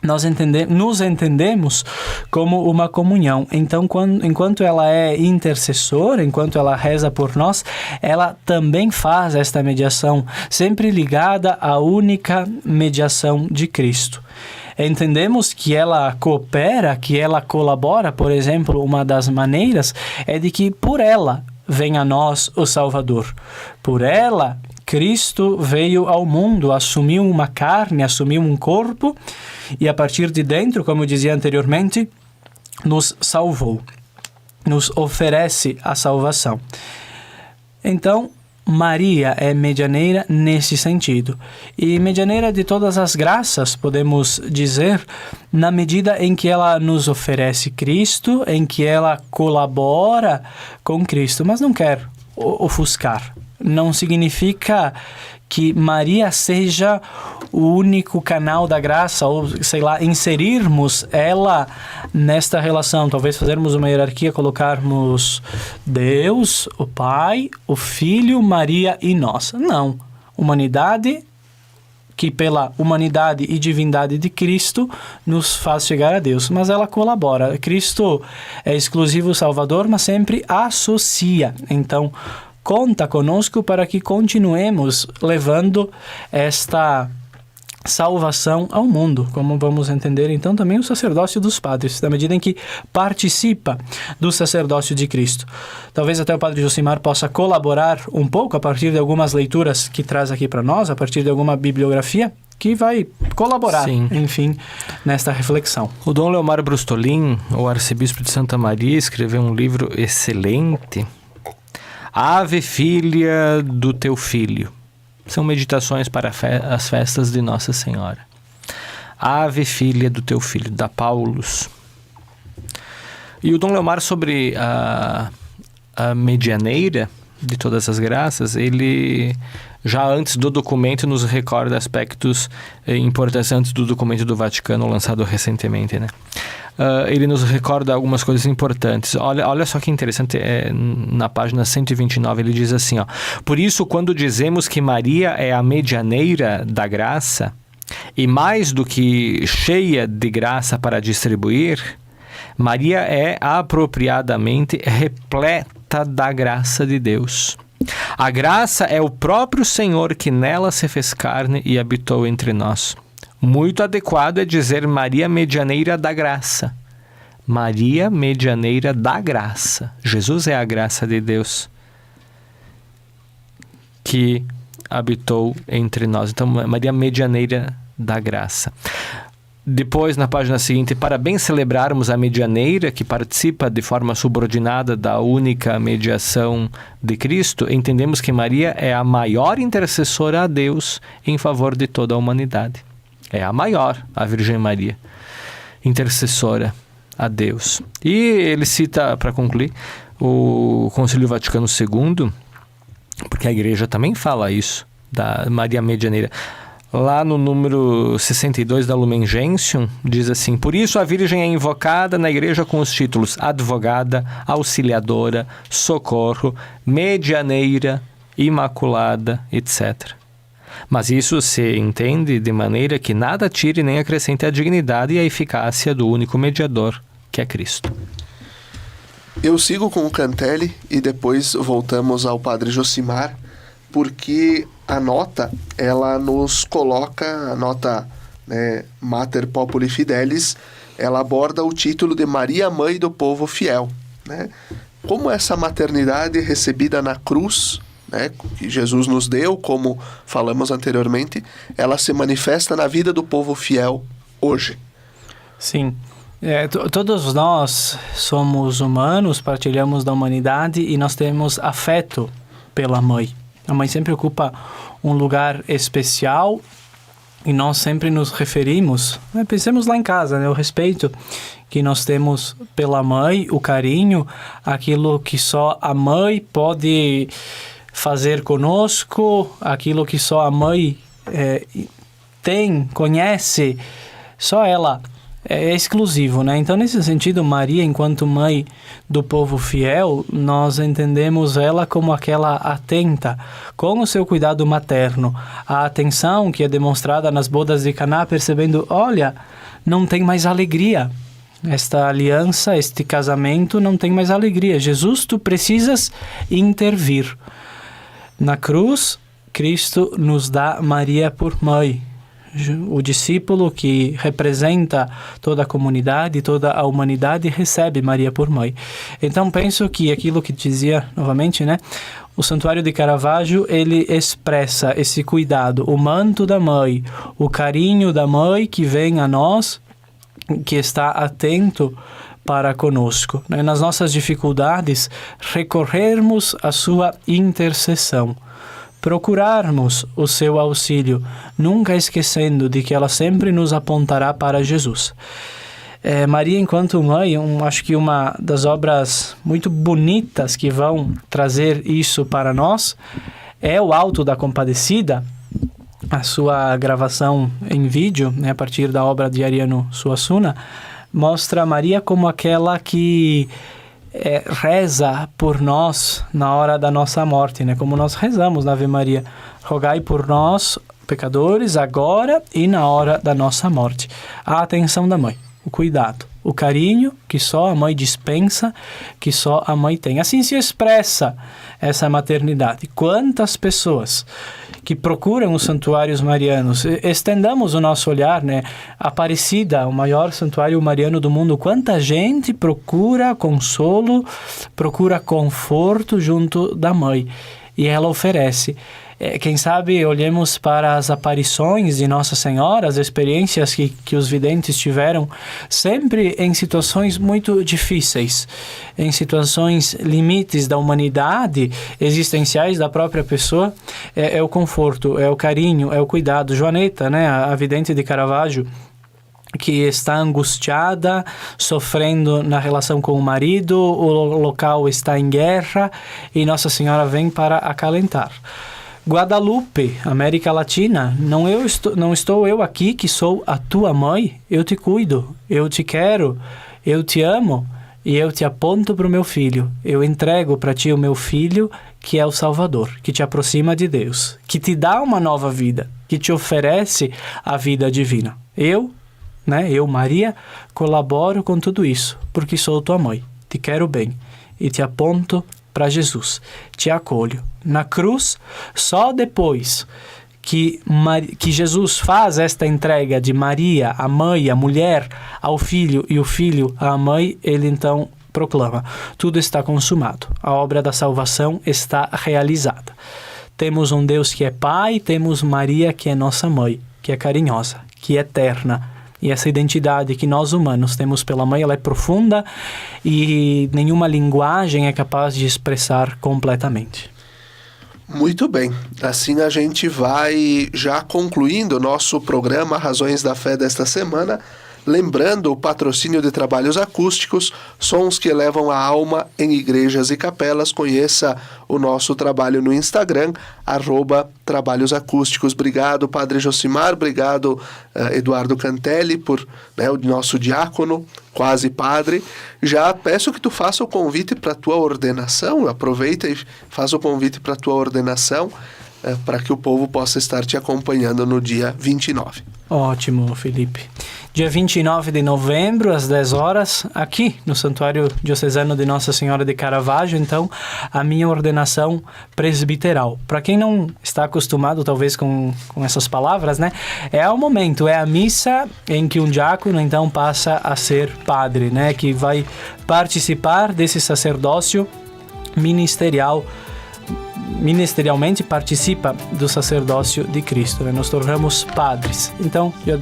nós nos entendemos como uma comunhão. Então, enquanto ela é intercessora, enquanto ela reza por nós, ela também faz esta mediação, sempre ligada à única mediação de Cristo. Entendemos que ela coopera, que ela colabora, por exemplo, uma das maneiras é de que por ela vem a nós o Salvador. Por ela, Cristo veio ao mundo, assumiu uma carne, assumiu um corpo e a partir de dentro, como eu dizia anteriormente, nos salvou, nos oferece a salvação. Então, Maria é medianeira nesse sentido. E medianeira de todas as graças, podemos dizer, na medida em que ela nos oferece Cristo, em que ela colabora com Cristo, mas não quer ofuscar. Não significa que Maria seja o único canal da graça, ou, sei lá, inserirmos ela nesta relação. Talvez fazermos uma hierarquia, colocarmos Deus, o Pai, o Filho, Maria e nós. Não. Humanidade, que pela humanidade e divindade de Cristo nos faz chegar a Deus. Mas ela colabora. Cristo é exclusivo Salvador, mas sempre associa. Então, conta conosco para que continuemos levando esta salvação ao mundo, como vamos entender então também o sacerdócio dos padres, na medida em que participa do sacerdócio de Cristo. Talvez até o Padre Josimar possa colaborar um pouco a partir de algumas leituras que traz aqui para nós, a partir de alguma bibliografia que vai colaborar, sim, enfim, nesta reflexão. O Dom Leomar Brustolin, o arcebispo de Santa Maria, escreveu um livro excelente, Ave Filha do Teu Filho. São meditações para as festas de Nossa Senhora. Ave Filha do Teu Filho, da Paulus. E o Dom Leomar, sobre a medianeira de todas as graças, ele já antes do documento nos recorda aspectos importantes antes do documento do Vaticano lançado recentemente, né? Ele nos recorda algumas coisas importantes. Olha só que interessante, na página 129 ele diz assim, ó: por isso, quando dizemos que Maria é a medianeira da graça, e mais do que cheia de graça para distribuir, Maria é apropriadamente repleta da graça de Deus. A graça é o próprio Senhor que nela se fez carne e habitou entre nós. Muito adequado é dizer Maria medianeira da graça. Maria medianeira da graça. Jesus é a graça de Deus que habitou entre nós. Então, Maria medianeira da graça. Depois, na página seguinte, para bem celebrarmos a medianeira que participa de forma subordinada da única mediação de Cristo, entendemos que Maria é a maior intercessora a Deus em favor de toda a humanidade. É a maior, a Virgem Maria, intercessora a Deus. E ele cita, para concluir, o Concílio Vaticano II, porque a Igreja também fala isso, da Maria Medianeira. Lá no número 62 da Lumen Gentium, diz assim: por isso a Virgem é invocada na Igreja com os títulos advogada, auxiliadora, socorro, medianeira, imaculada, etc. Mas isso se entende de maneira que nada tire nem acrescente a dignidade e a eficácia do único mediador, que é Cristo. Eu sigo com o Cantelli e depois voltamos ao Padre Josimar, porque a nota, ela nos coloca, a nota, né, Mater Populi Fidelis, ela aborda o título de Maria, Mãe do Povo Fiel, né? Como essa maternidade recebida na cruz, né, que Jesus nos deu, como falamos anteriormente, ela se manifesta na vida do povo fiel hoje. Sim. Todos nós somos humanos, partilhamos da humanidade e nós temos afeto pela mãe. A mãe sempre ocupa um lugar especial e nós sempre nos referimos, né? Pensemos lá em casa, né? O respeito que nós temos pela mãe, o carinho, aquilo que só a mãe pode fazer conosco, aquilo que só a mãe conhece, só ela é exclusivo, né? Então, nesse sentido, Maria, enquanto mãe do povo fiel, nós entendemos ela como aquela atenta, com o seu cuidado materno, a atenção que é demonstrada nas bodas de Caná, percebendo, olha, não tem mais alegria. Esta aliança, este casamento não tem mais alegria. Jesus, tu precisas intervir. Na cruz, Cristo nos dá Maria por mãe. O discípulo que representa toda a comunidade, toda a humanidade, recebe Maria por mãe. Então, penso que aquilo que dizia novamente, né? O Santuário de Caravaggio, ele expressa esse cuidado, o manto da mãe, o carinho da mãe que vem a nós, que está atento para conosco, né? Nas nossas dificuldades, recorrermos à sua intercessão, procurarmos o seu auxílio, nunca esquecendo de que ela sempre nos apontará para Jesus. Maria, enquanto mãe, acho que uma das obras muito bonitas que vão trazer isso para nós é o Alto da Compadecida, a sua gravação em vídeo, né, a partir da obra de Ariano Suassuna, mostra Maria como aquela que reza por nós na hora da nossa morte, né? Como nós rezamos na Ave Maria. Rogai por nós, pecadores, agora e na hora da nossa morte. A atenção da mãe, o cuidado, o carinho que só a mãe dispensa, que só a mãe tem. Assim se expressa essa maternidade. Quantas pessoas que procuram os santuários marianos, estendamos o nosso olhar, né? Aparecida, o maior santuário mariano do mundo, quanta gente procura consolo, procura conforto junto da mãe, e ela oferece. Quem sabe olhemos para as aparições de Nossa Senhora, as experiências que os videntes tiveram, sempre em situações muito difíceis, em situações limites da humanidade, existenciais da própria pessoa. É o conforto, é o carinho, é o cuidado. Joaneta, né, a vidente de Caravaggio, que está angustiada, sofrendo na relação com o marido, o local está em guerra e Nossa Senhora vem para acalentar. Guadalupe, América Latina, não estou eu aqui que sou a tua mãe, eu te cuido, eu te quero, eu te amo e eu te aponto para o meu filho. Eu entrego para ti o meu filho, que é o Salvador, que te aproxima de Deus, que te dá uma nova vida, que te oferece a vida divina. Eu, Maria, colaboro com tudo isso, porque sou tua mãe, te quero bem e te aponto para Jesus, te acolho. Na cruz, só depois que Jesus faz esta entrega de Maria, a mãe, a mulher, ao filho e o filho à mãe, ele então proclama: tudo está consumado, a obra da salvação está realizada. Temos um Deus que é Pai, temos Maria que é nossa mãe, que é carinhosa, que é eterna. E essa identidade que nós humanos temos pela mãe, ela é profunda e nenhuma linguagem é capaz de expressar completamente. Muito bem, assim a gente vai já concluindo o nosso programa Razões da Fé desta semana, Lembrando o patrocínio de trabalhos acústicos, sons que elevam a alma em igrejas e capelas. Conheça o nosso trabalho no Instagram, @trabalhos acústicos. Obrigado, Padre Josimar, obrigado, Eduardo Cantelli, por o nosso diácono, quase padre. Já peço que tu faça o convite para a tua ordenação, aproveita e faz o convite para a tua ordenação, para que o povo possa estar te acompanhando no dia 29. Ótimo, Felipe. Dia 29 de novembro, às 10 horas, aqui no Santuário Diocesano de Nossa Senhora de Caravaggio, então, a minha ordenação presbiteral. Para quem não está acostumado, talvez, com essas palavras, né? É o momento, é a missa em que um diácono, então, passa a ser padre, né? Que vai participar desse sacerdócio ministerialmente participa do sacerdócio de Cristo, né? Nos tornamos padres. Então, dia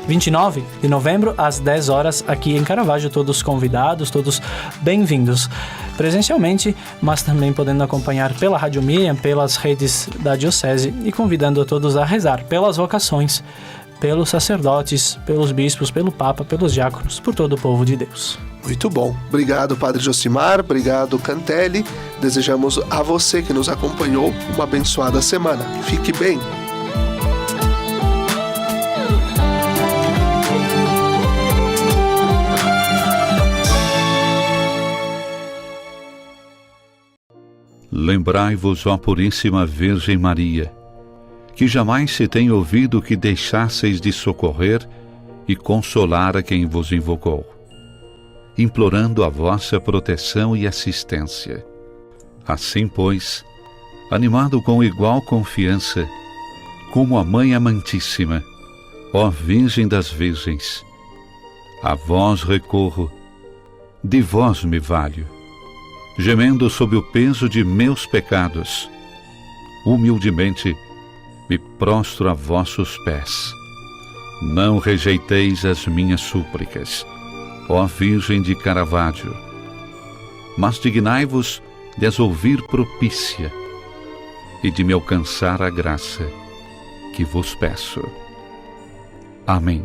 29 de novembro, às 10 horas, aqui em Caravaggio, todos convidados, todos bem-vindos presencialmente, mas também podendo acompanhar pela Rádio Miriam, pelas redes da Diocese, e convidando a todos a rezar pelas vocações, pelos sacerdotes, pelos bispos, pelo Papa, pelos diáconos, por todo o povo de Deus. Muito bom. Obrigado, Padre Josimar. Obrigado, Cantelli. Desejamos a você que nos acompanhou uma abençoada semana. Fique bem. Lembrai-vos, ó Puríssima Virgem Maria, que jamais se tem ouvido que deixasseis de socorrer e consolar a quem vos invocou, implorando a vossa proteção e assistência. Assim, pois, animado com igual confiança, como a Mãe Amantíssima, ó Virgem das Virgens, a vós recorro, de vós me valho, gemendo sob o peso de meus pecados, humildemente me prostro a vossos pés. Não rejeiteis as minhas súplicas, ó Virgem de Caravaggio, mas dignai-vos de as ouvir propícia e de me alcançar a graça que vos peço. Amém.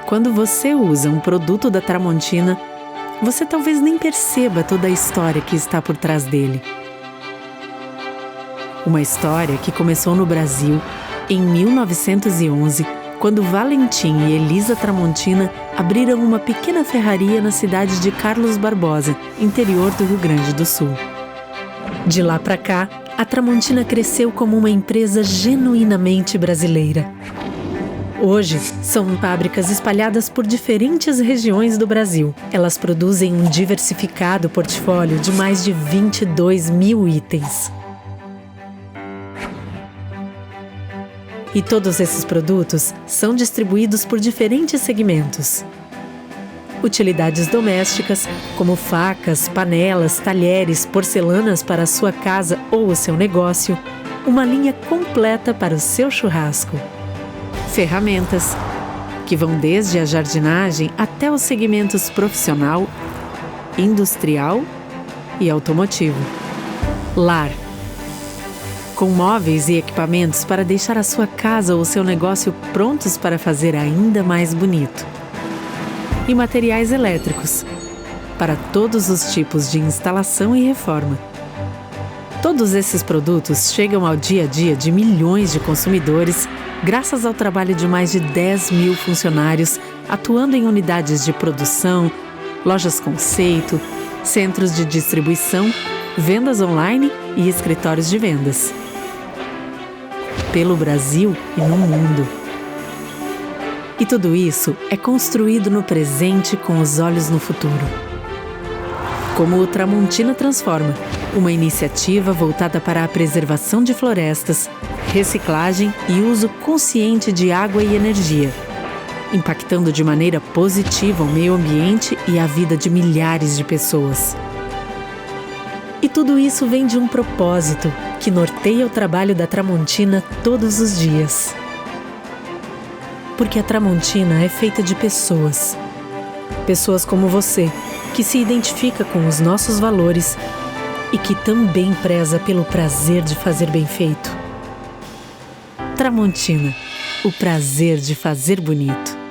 Quando você usa um produto da Tramontina, você talvez nem perceba toda a história que está por trás dele. Uma história que começou no Brasil em 1911, quando Valentim e Elisa Tramontina abriram uma pequena ferraria na cidade de Carlos Barbosa, interior do Rio Grande do Sul. De lá para cá, a Tramontina cresceu como uma empresa genuinamente brasileira. Hoje, são fábricas espalhadas por diferentes regiões do Brasil. Elas produzem um diversificado portfólio de mais de 22 mil itens. E todos esses produtos são distribuídos por diferentes segmentos. Utilidades domésticas, como facas, panelas, talheres, porcelanas para a sua casa ou o seu negócio, uma linha completa para o seu churrasco. Ferramentas, que vão desde a jardinagem até os segmentos profissional, industrial e automotivo. Lar. Com móveis e equipamentos para deixar a sua casa ou seu negócio prontos para fazer ainda mais bonito. E materiais elétricos, para todos os tipos de instalação e reforma. Todos esses produtos chegam ao dia a dia de milhões de consumidores, graças ao trabalho de mais de 10 mil funcionários atuando em unidades de produção, lojas conceito, centros de distribuição, vendas online e escritórios de vendas. Pelo Brasil e no mundo. E tudo isso é construído no presente com os olhos no futuro. Como o Tramontina Transforma, uma iniciativa voltada para a preservação de florestas, reciclagem e uso consciente de água e energia, impactando de maneira positiva o meio ambiente e a vida de milhares de pessoas. E tudo isso vem de um propósito que norteia o trabalho da Tramontina todos os dias. Porque a Tramontina é feita de pessoas. Pessoas como você, que se identifica com os nossos valores e que também preza pelo prazer de fazer bem feito. Tramontina, o prazer de fazer bonito.